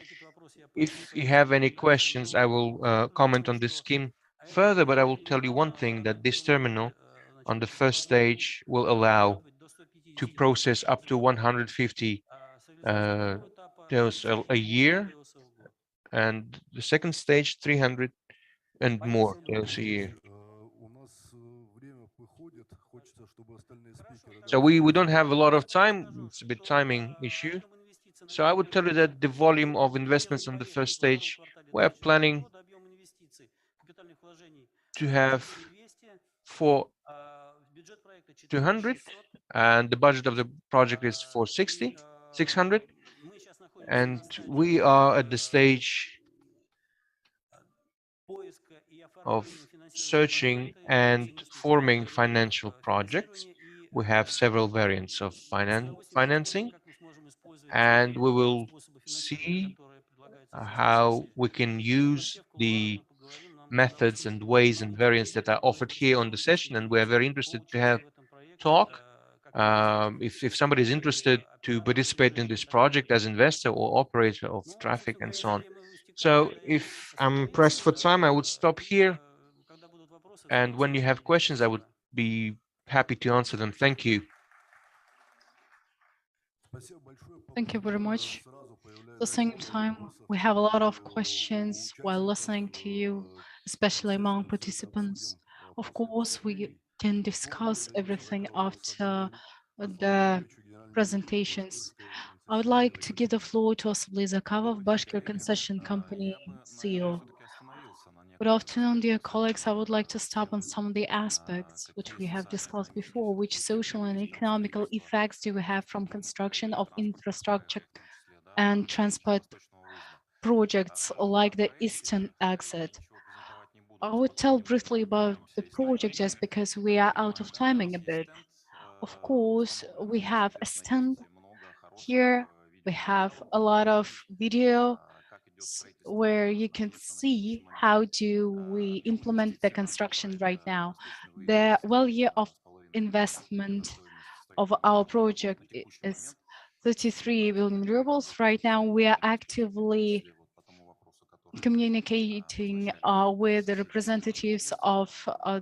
If you have any questions, I will comment on this scheme further, but I will tell you one thing, that this terminal on the first stage will allow to process up to 150 TEUs a year, and the second stage 300 and more TEUs a year. So we don't have a lot of time, it's a bit timing issue. So I would tell you that the volume of investments on the first stage, we're planning to have for 200, and the budget of the project is for 600. And we are at the stage of searching and forming financial projects. We have several variants of financing, and we will see how we can use the methods and ways and variants that are offered here on the session, and we are very interested to have talk. If somebody is interested to participate in this project as investor or operator of traffic and so on. So if I'm pressed for time, I would stop here. And when you have questions, I would be happy to answer them. Thank you. Thank you very much. At the same time, we have a lot of questions while listening to you, especially among participants. Of course, we can discuss everything after the presentations. I would like to give the floor to Asli Zakava, Bashkir Concession Company CEO. Good afternoon, dear colleagues. I would like to stop on some of the aspects which we have discussed before. Which social and economical effects do we have from construction of infrastructure and transport projects like the Eastern Exit? I would tell briefly about the project just because we are out of timing a bit. Of course, we have a stand here. We have a lot of video where you can see how do we implement the construction right now. The value of investment of our project is 33 billion rubles. Right now, we are actively communicating with the representatives of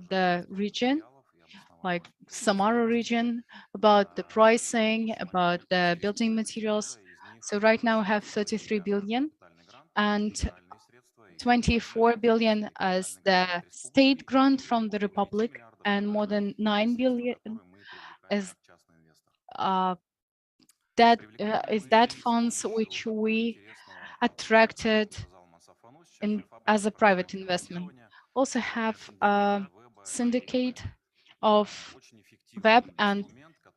the region, like Samara region, about the pricing, about the building materials. So right now we have 33 billion and 24 billion as the state grant from the Republic, and more than 9 billion as that funds which we attracted as a private investment. also have a syndicate of web and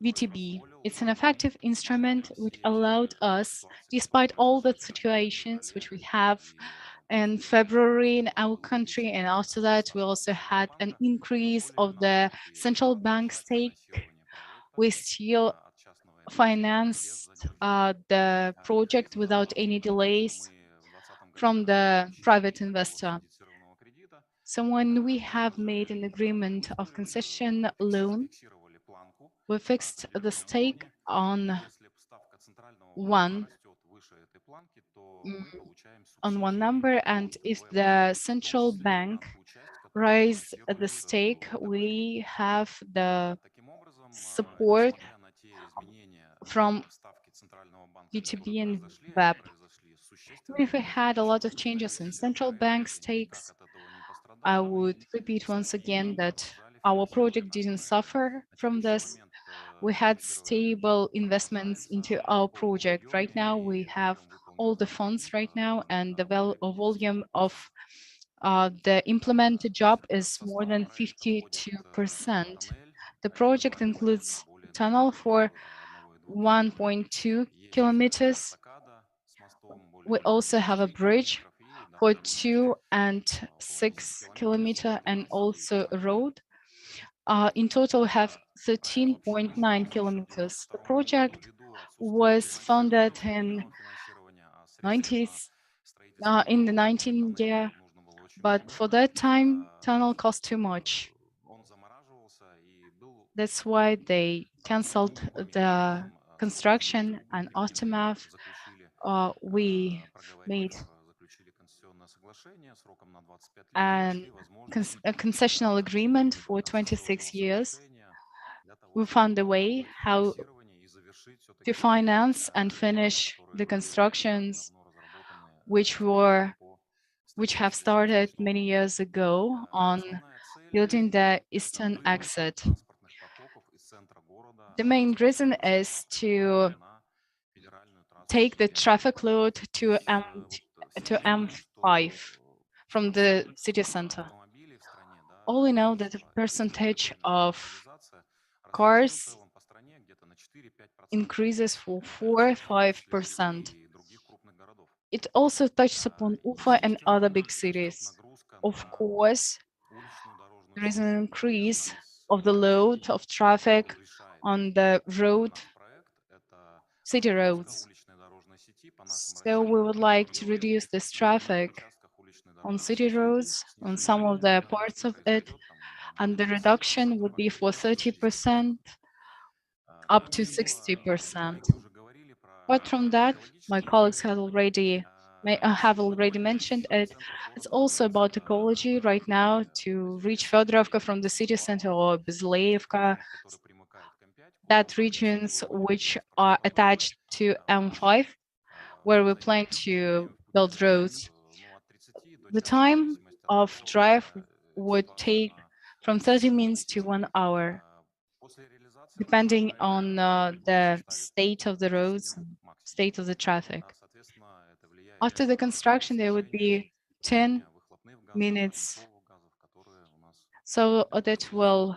VTB. It's an effective instrument which allowed us, despite all the situations which we have in February in our country, and after that we also had an increase of the central bank stake. We still financed the project without any delays from the private investor. So when we have made an agreement of concession loan, we fixed the stake on one number, and if the central bank raise the stake, we have the support from VTB and web. If we had a lot of changes in central bank stakes, I would repeat once again that our project didn't suffer from this. We had stable investments into our project. Right now, we have all the funds right now, and the volume of the implemented job is more than 52%. The project includes a tunnel for 1.2 kilometers. We also have a bridge for 2 and 6 kilometers, and also a road. In total, we have 13.9 kilometers. The project was funded in in the 19th year, but for that time, tunnel cost too much. That's why they canceled the construction, and aftermath we made a concessional agreement for 26 years. We found a way how to finance and finish the constructions which have started many years ago on building the eastern exit. The main reason is to take the traffic load to M5 from the city center. All we know that the percentage of cars increases for 4-5%. It also touches upon Ufa and other big cities. Of course, there is an increase of the load of traffic on the city roads. So we would like to reduce this traffic on city roads, on some of the parts of it, and the reduction would be for 30% up to 60%. Apart from that, my colleagues have already mentioned it. It's also about ecology right now. To reach Fedorovka from the city center or Bezleevka, that regions which are attached to M5, where we plan to build roads. The time of drive would take from 30 minutes to 1 hour, depending on the state of the roads, state of the traffic. After the construction, there would be 10 minutes. So that will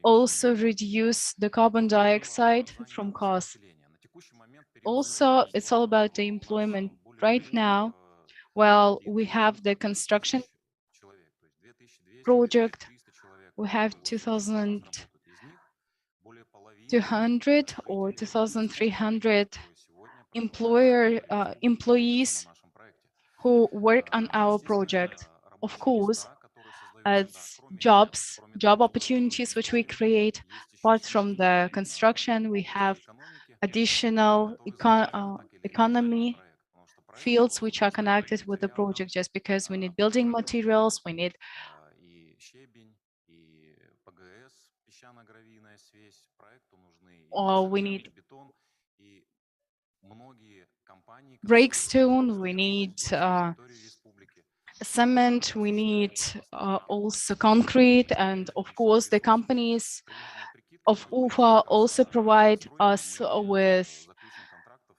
also reduce the carbon dioxide from cars. Also, it's all about the employment. Right now, while we have the construction project, we have 2,200 or 2,300 employees who work on our project. Of course, as job opportunities which we create. Apart from the construction, we have additional economy fields which are connected with the project, just because we need building materials, we need breakstone, we need cement, we need also concrete, and of course the companies of UFA also provide us with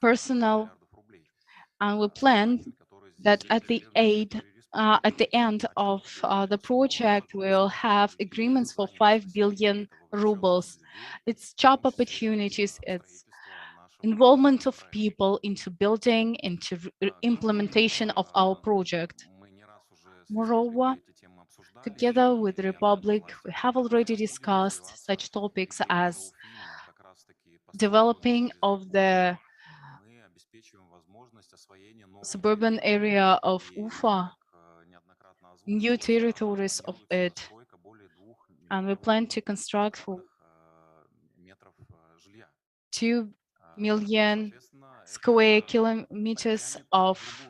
personnel, and we plan that at the at the end of the project, we'll have agreements for 5 billion rubles. It's job opportunities, it's involvement of people into building, into implementation of our project. Moreover, together with the Republic, we have already discussed such topics as developing of the suburban area of Ufa, new territories of it, and we plan to construct for 2 million square kilometers of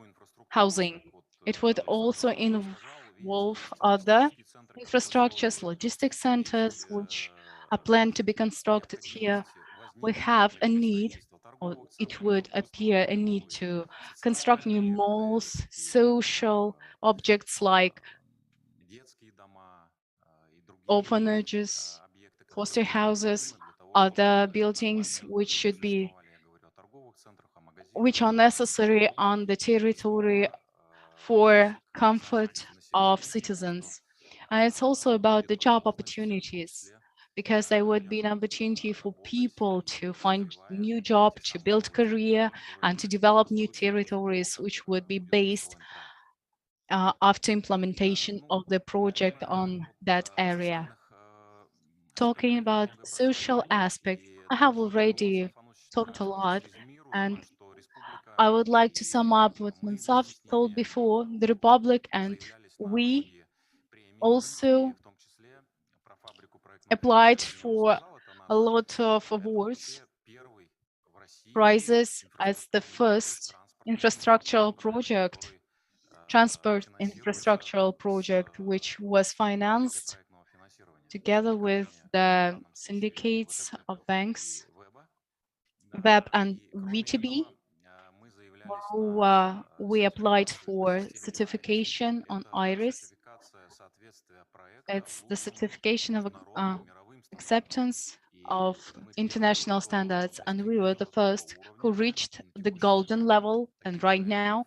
housing. It would also involve other infrastructures, logistics centers, which are planned to be constructed here. We have a need, or it would appear a need to construct new malls, social objects like orphanages, foster houses, other buildings which are necessary on the territory for comfort of citizens. And it's also about the job opportunities, because there would be an opportunity for people to find new job, to build career, and to develop new territories, which would be based after implementation of the project on that area. Talking about social aspects, I have already talked a lot, and I would like to sum up what Mansaf told before. The Republic and we also applied for a lot of awards, prizes as the first infrastructural project, transport infrastructural project, which was financed together with the syndicates of banks, WEB and VTB. We applied for certification on IRIS. It's the certification of acceptance of international standards, and we were the first who reached the golden level. And right now,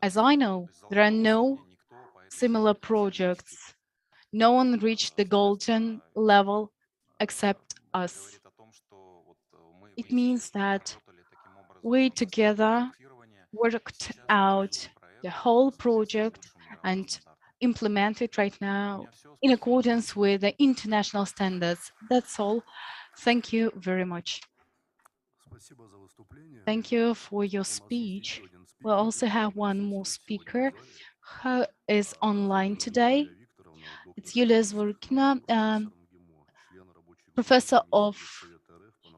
as I know, there are no similar projects. No one reached the golden level except us. It means that we together worked out the whole project and implement it right now in accordance with the international standards. That's all. Thank you very much. Thank you for your speech. We also have one more speaker who is online today. It's Yulia Zvorkina, professor of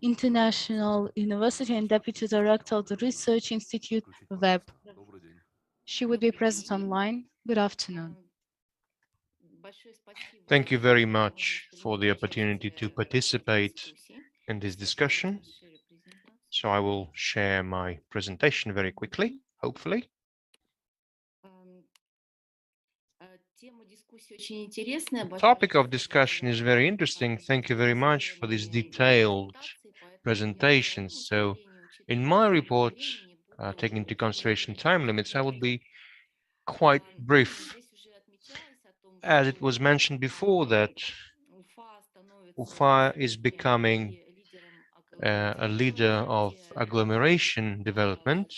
International University and Deputy Director of the Research Institute, WEB. She would be present online. Good afternoon. Thank you very much for the opportunity to participate in this discussion. So I will share my presentation very quickly, hopefully. The topic of discussion is very interesting. Thank you very much for this detailed presentation. So in my report, taking into consideration time limits, I will be quite brief. As it was mentioned before that Ufa is becoming a leader of agglomeration development,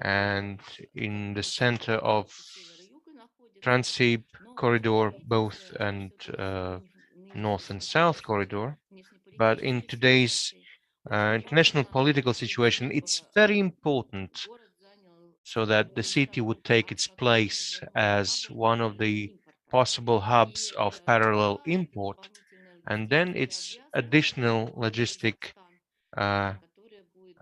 and in the center of Transsib corridor, both and north and south corridor. But in today's international political situation, it's very important so that the city would take its place as one of the possible hubs of parallel import, and then its additional logistic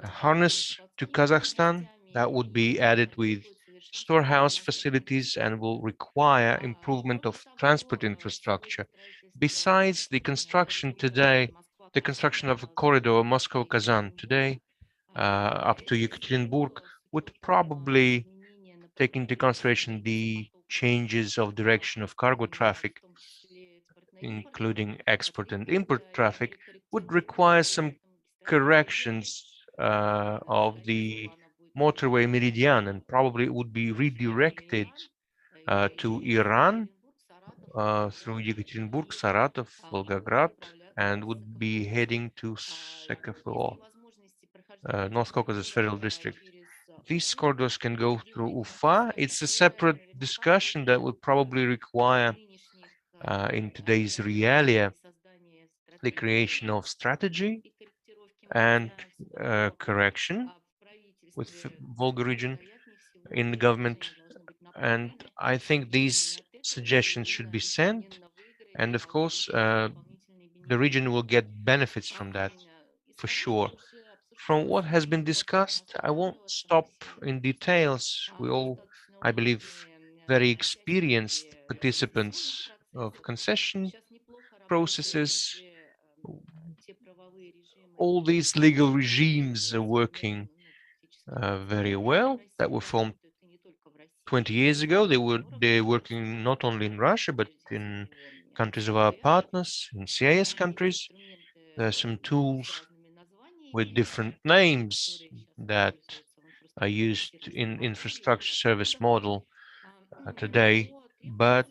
harness to Kazakhstan that would be added with storehouse facilities and will require improvement of transport infrastructure. Besides the construction today, the construction of a corridor Moscow-Kazan today up to Yekaterinburg would probably take into consideration the changes of direction of cargo traffic, including export and import traffic, would require some corrections of the motorway meridian, and probably it would be redirected to Iran through Yekaterinburg, Saratov, Volgograd, and would be heading to Sekafo, North Caucasus Federal District. These corridors can go through Ufa. It's a separate discussion that would probably require, in today's realia, the creation of strategy and correction with the Volga region in the government. And I think these suggestions should be sent. And of course, the region will get benefits from that, for sure. From what has been discussed, I won't stop in details. We all, I believe, very experienced participants of concession processes. All these legal regimes are working very well, that were formed 20 years ago. They're working not only in Russia, but in countries of our partners, in CIS countries. There are some tools with different names that are used in infrastructure service model today, but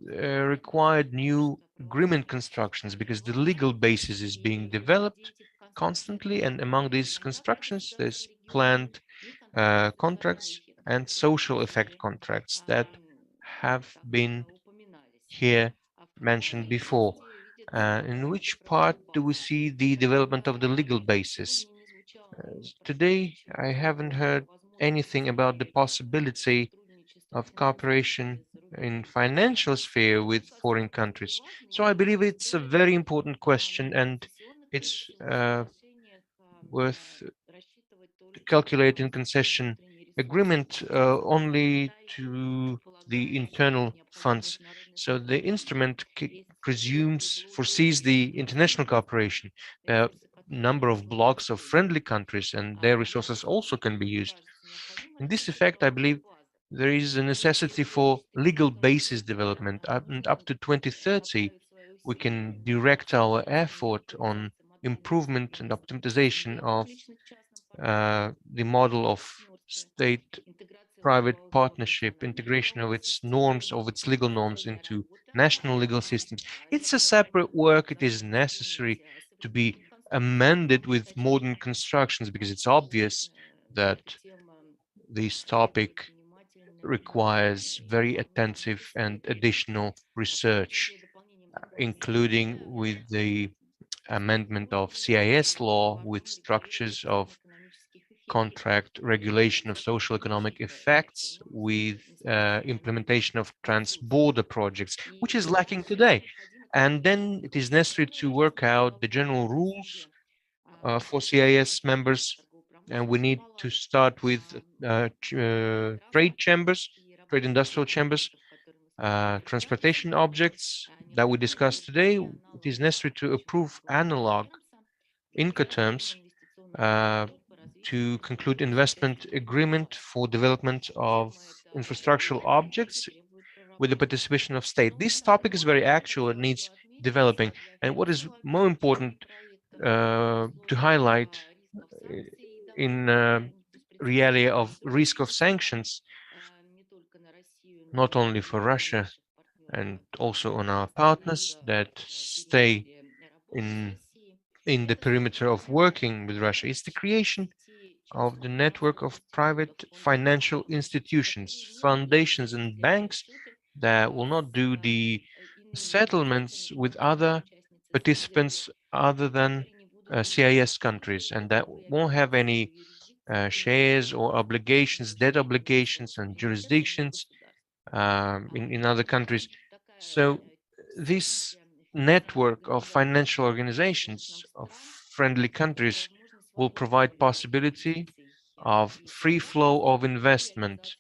required new agreement constructions because the legal basis is being developed constantly, and among these constructions there's planned contracts and social effect contracts that have been here mentioned before. In which part do we see the development of the legal basis? Today, I haven't heard anything about the possibility of cooperation in financial sphere with foreign countries. So I believe it's a very important question, and it's worth calculating concession agreement only to the internal funds. So the instrument foresees the international cooperation. There are number of blocks of friendly countries, and their resources also can be used. In this effect, I believe there is a necessity for legal basis development, and up to 2030, we can direct our effort on improvement and optimization of the model of state-private partnership, integration of its norms, of its legal norms into national legal systems. It's a separate work. It is necessary to be amended with modern constructions because it's obvious that this topic requires very attentive and additional research, including with the amendment of CIS law with structures of contract regulation of social economic effects, with implementation of trans-border projects, which is lacking today. And then it is necessary to work out the general rules for CIS members, and we need to start with trade chambers, trade industrial chambers, transportation objects that we discussed today. It is necessary to approve analog Incoterms to conclude investment agreement for development of infrastructural objects with the participation of state. This topic is very actual. It needs developing. And what is more important to highlight in reality of risk of sanctions, not only for Russia and also on our partners that stay in the perimeter of working with Russia, is the creation of the network of private financial institutions, foundations and banks that will not do the settlements with other participants other than CIS countries, and that won't have any shares or obligations, debt obligations and jurisdictions in other countries. So this network of financial organizations of friendly countries will provide possibility of free flow of investment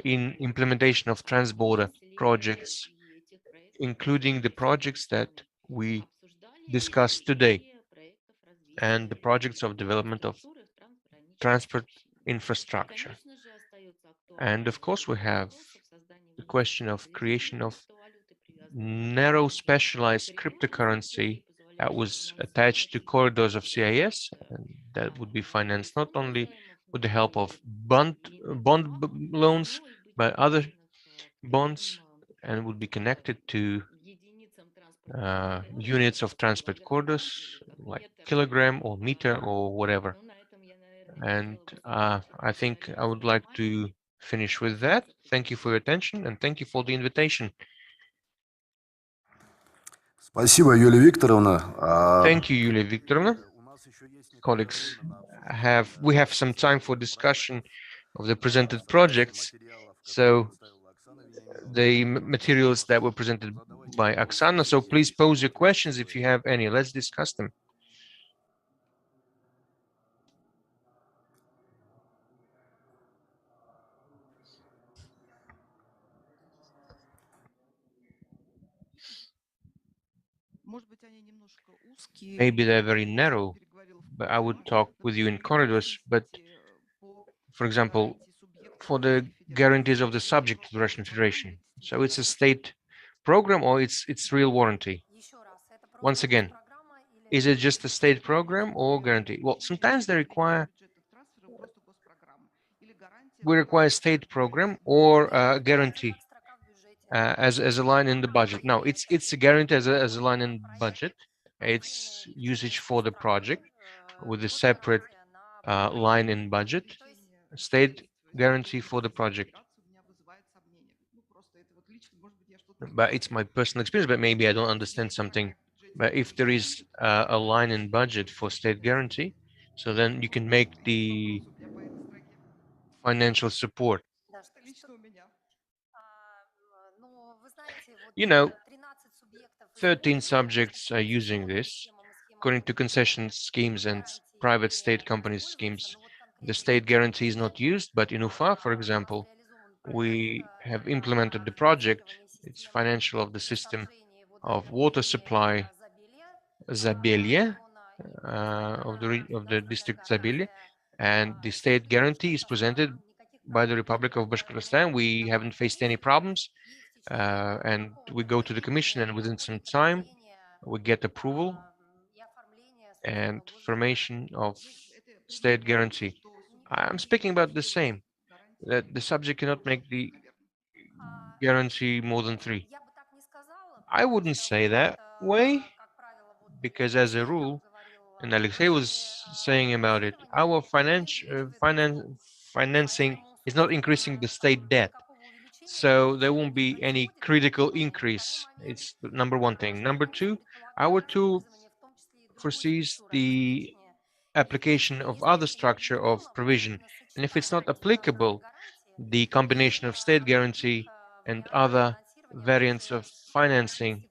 in implementation of trans-border projects, including the projects that we discussed today and the projects of development of transport infrastructure. And of course, we have the question of creation of narrow specialized cryptocurrency that was attached to corridors of CIS, and that would be financed not only with the help of bond loans, but other bonds, and would be connected to units of transport corridors, like kilogram or meter or whatever. And I think I would like to finish with that. Thank you for your attention, and thank you for the invitation. Спасибо, Юлия Викторовна. Thank you, Yulia Viktorovna. Colleagues, we have some time for discussion of the presented projects. So the materials that were presented by Oksana. So please pose your questions if you have any. Let's discuss them. Maybe they're very narrow, but I would talk with you in corridors. But for example, for the guarantees of the subject to the Russian Federation. So it's a state program or it's real warranty? Once again, is it just a state program or guarantee? Well, sometimes they require state program or guarantee as a line in the budget. No, it's a guarantee as a line in budget. It's usage for the project with a separate line in budget, state guarantee for the project. But it's my personal experience, but maybe I don't understand something. But if there is a line in budget for state guarantee, so then you can make the financial support. You know, 13 subjects are using this. According to concession schemes and private state companies schemes, the state guarantee is not used, but in UFA, for example, we have implemented the project. It's financial of the system of water supply, Zabelye, of the district Zabelye, and the state guarantee is presented by the Republic of Bashkortostan. We haven't faced any problems, and we go to the commission, and within some time, we get approval and formation of state guarantee. I'm speaking about the same, that the subject cannot make the guarantee more than 3. I wouldn't say that way, because as a rule, and Alexei was saying about it, our financing is not increasing the state debt. So there won't be any critical increase. It's the number one thing. Number two, our tool foresees the application of other structure of provision. And if it's not applicable, the combination of state guarantee and other variants of financing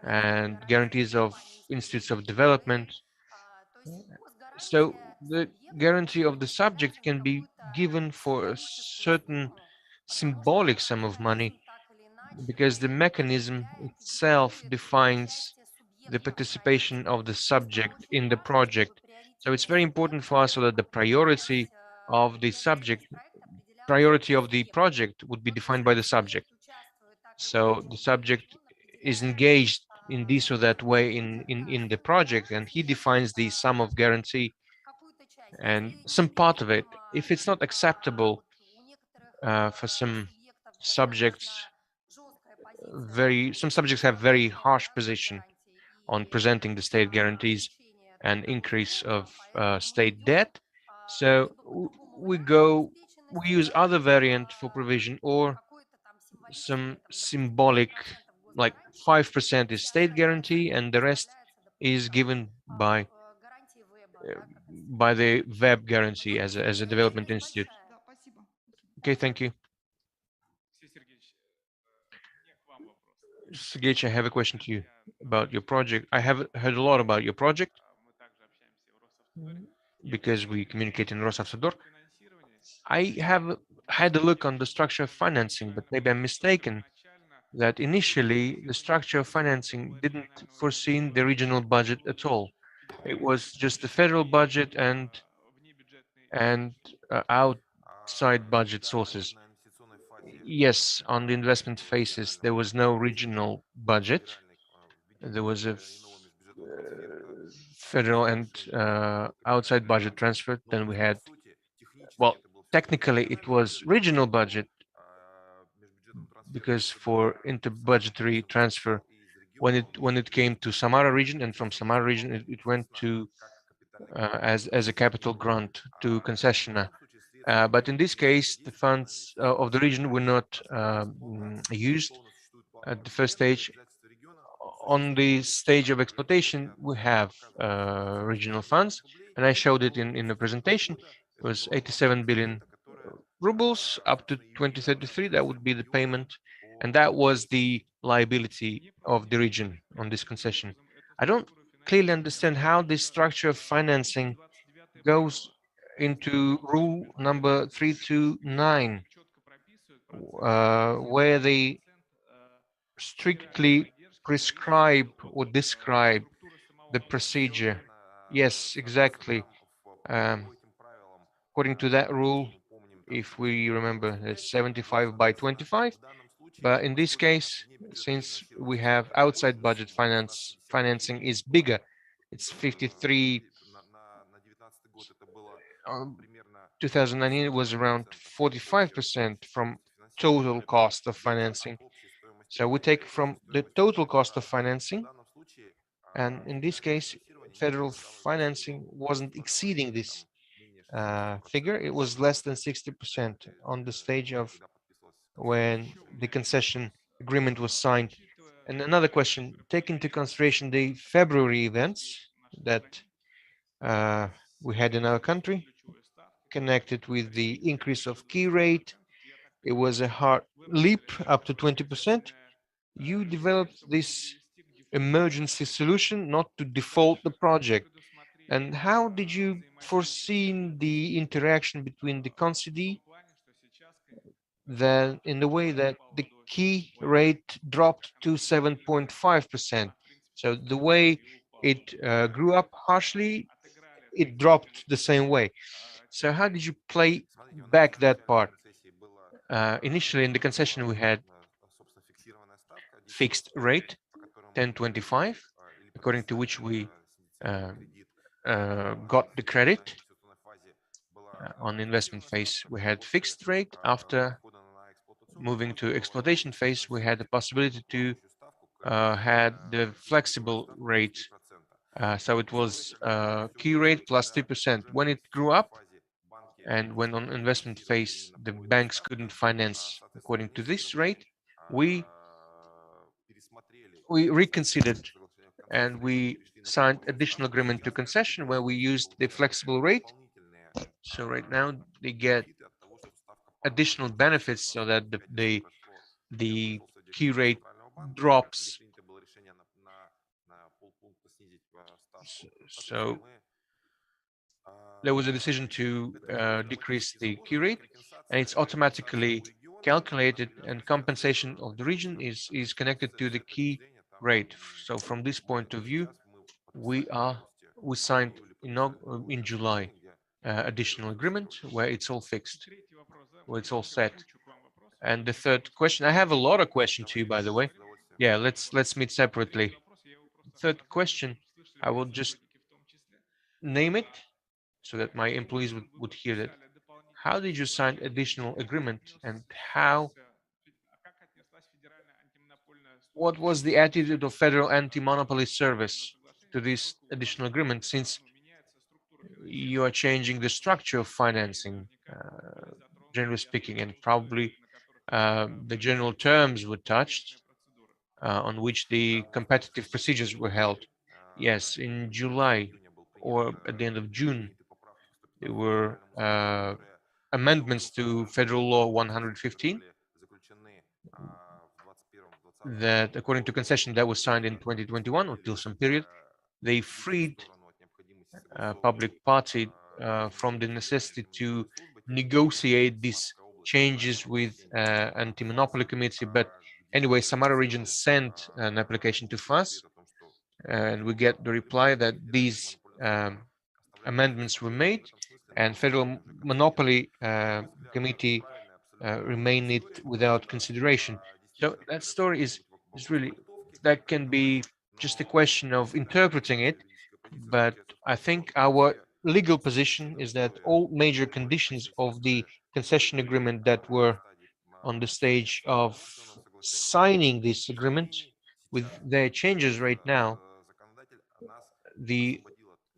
and guarantees of institutes of development. So the guarantee of the subject can be given for a certain symbolic sum of money, because the mechanism itself defines the participation of the subject in the project. So it's very important for us so that the priority of the subject, priority of the project would be defined by the subject. So the subject is engaged in this or that way in the project, and he defines the sum of guarantee and some part of it. If it's not acceptable for some subjects, some subjects have very harsh position on presenting the state guarantees and increase of state debt. So we use other variant for provision, or some symbolic, like 5% is state guarantee and the rest is given by the web guarantee as a development institute. Okay, thank you. Sergej, I have a question to you about your project. I have heard a lot about your project because we communicate in Rosavtodor. I have had a look on the structure of financing, but maybe I'm mistaken that initially the structure of financing didn't foresee the regional budget at all. It was just the federal budget and outside budget sources. Yes, on the investment phases, there was no regional budget. There was a federal and outside budget transfer. Then we had, well, technically it was regional budget, because for interbudgetary transfer, when it came to Samara region, and from Samara region it went to as a capital grant to concessionaire. But in this case, the funds of the region were not used at the first stage. On the stage of exploitation, we have regional funds, and I showed it in the presentation. It was 87 billion rubles up to 2033. That would be the payment, and that was the liability of the region on this concession. I don't clearly understand how this structure of financing goes into rule number 329, where they strictly prescribe or describe the procedure. Yes, exactly. According to that rule, if we remember, it's 75/25. But in this case, since we have outside budget financing is bigger, it's 53. 2019 was around 45% from total cost of financing. So we take from the total cost of financing, and in this case, federal financing wasn't exceeding this figure. It was less than 60% on the stage of when the concession agreement was signed. And another question, take into consideration the February events that we had in our country, connected with the increase of key rate. It was a hard leap up to 20%. You developed this emergency solution not to default the project. And how did you foresee the interaction between the concedee, then in the way that the key rate dropped to 7.5%? So the way it grew up harshly, it dropped the same way. So how did you play back that part? Initially in the concession, we had fixed rate, 10.25, according to which we got the credit. On investment phase, we had fixed rate. After moving to exploitation phase, we had the possibility to had the flexible rate. So it was key rate plus 2%. When it grew up, and when on investment phase, the banks couldn't finance according to this rate, we reconsidered and we signed additional agreement to concession where we used the flexible rate. So right now they get additional benefits so that the key rate drops. So there was a decision to decrease the key rate, and it's automatically calculated, and compensation of the region is connected to the key rate. So from this point of view, we signed in July additional agreement where it's all fixed, where it's all set. And the third question, I have a lot of questions to you, by the way. Yeah, let's meet separately. Third question, I will just name it so that my employees would hear that. How did you sign additional agreement, and what was the attitude of Federal Anti-Monopoly Service to this additional agreement, since you are changing the structure of financing, generally speaking, and probably the general terms were touched on which the competitive procedures were held. Yes, in July or at the end of June, there were amendments to Federal Law 115 that, according to concession that was signed in 2021 until some period, they freed public party from the necessity to negotiate these changes with anti-monopoly committee. But anyway, Samara region sent an application to FAS, and we get the reply that these amendments were made, and Federal Monopoly Committee remained it without consideration. So that story is really, that can be just a question of interpreting it, but I think our legal position is that all major conditions of the concession agreement that were on the stage of signing this agreement, with their changes right now, the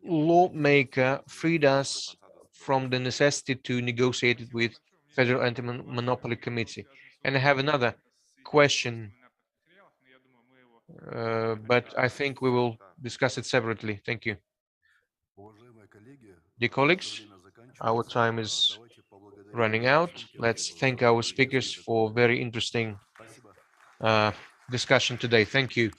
lawmaker freed us from the necessity to negotiate it with Federal Anti-Monopoly Committee. And I have another question, but I think we will discuss it separately. Thank you. Dear colleagues, our time is running out. Let's thank our speakers for very interesting discussion today. Thank you.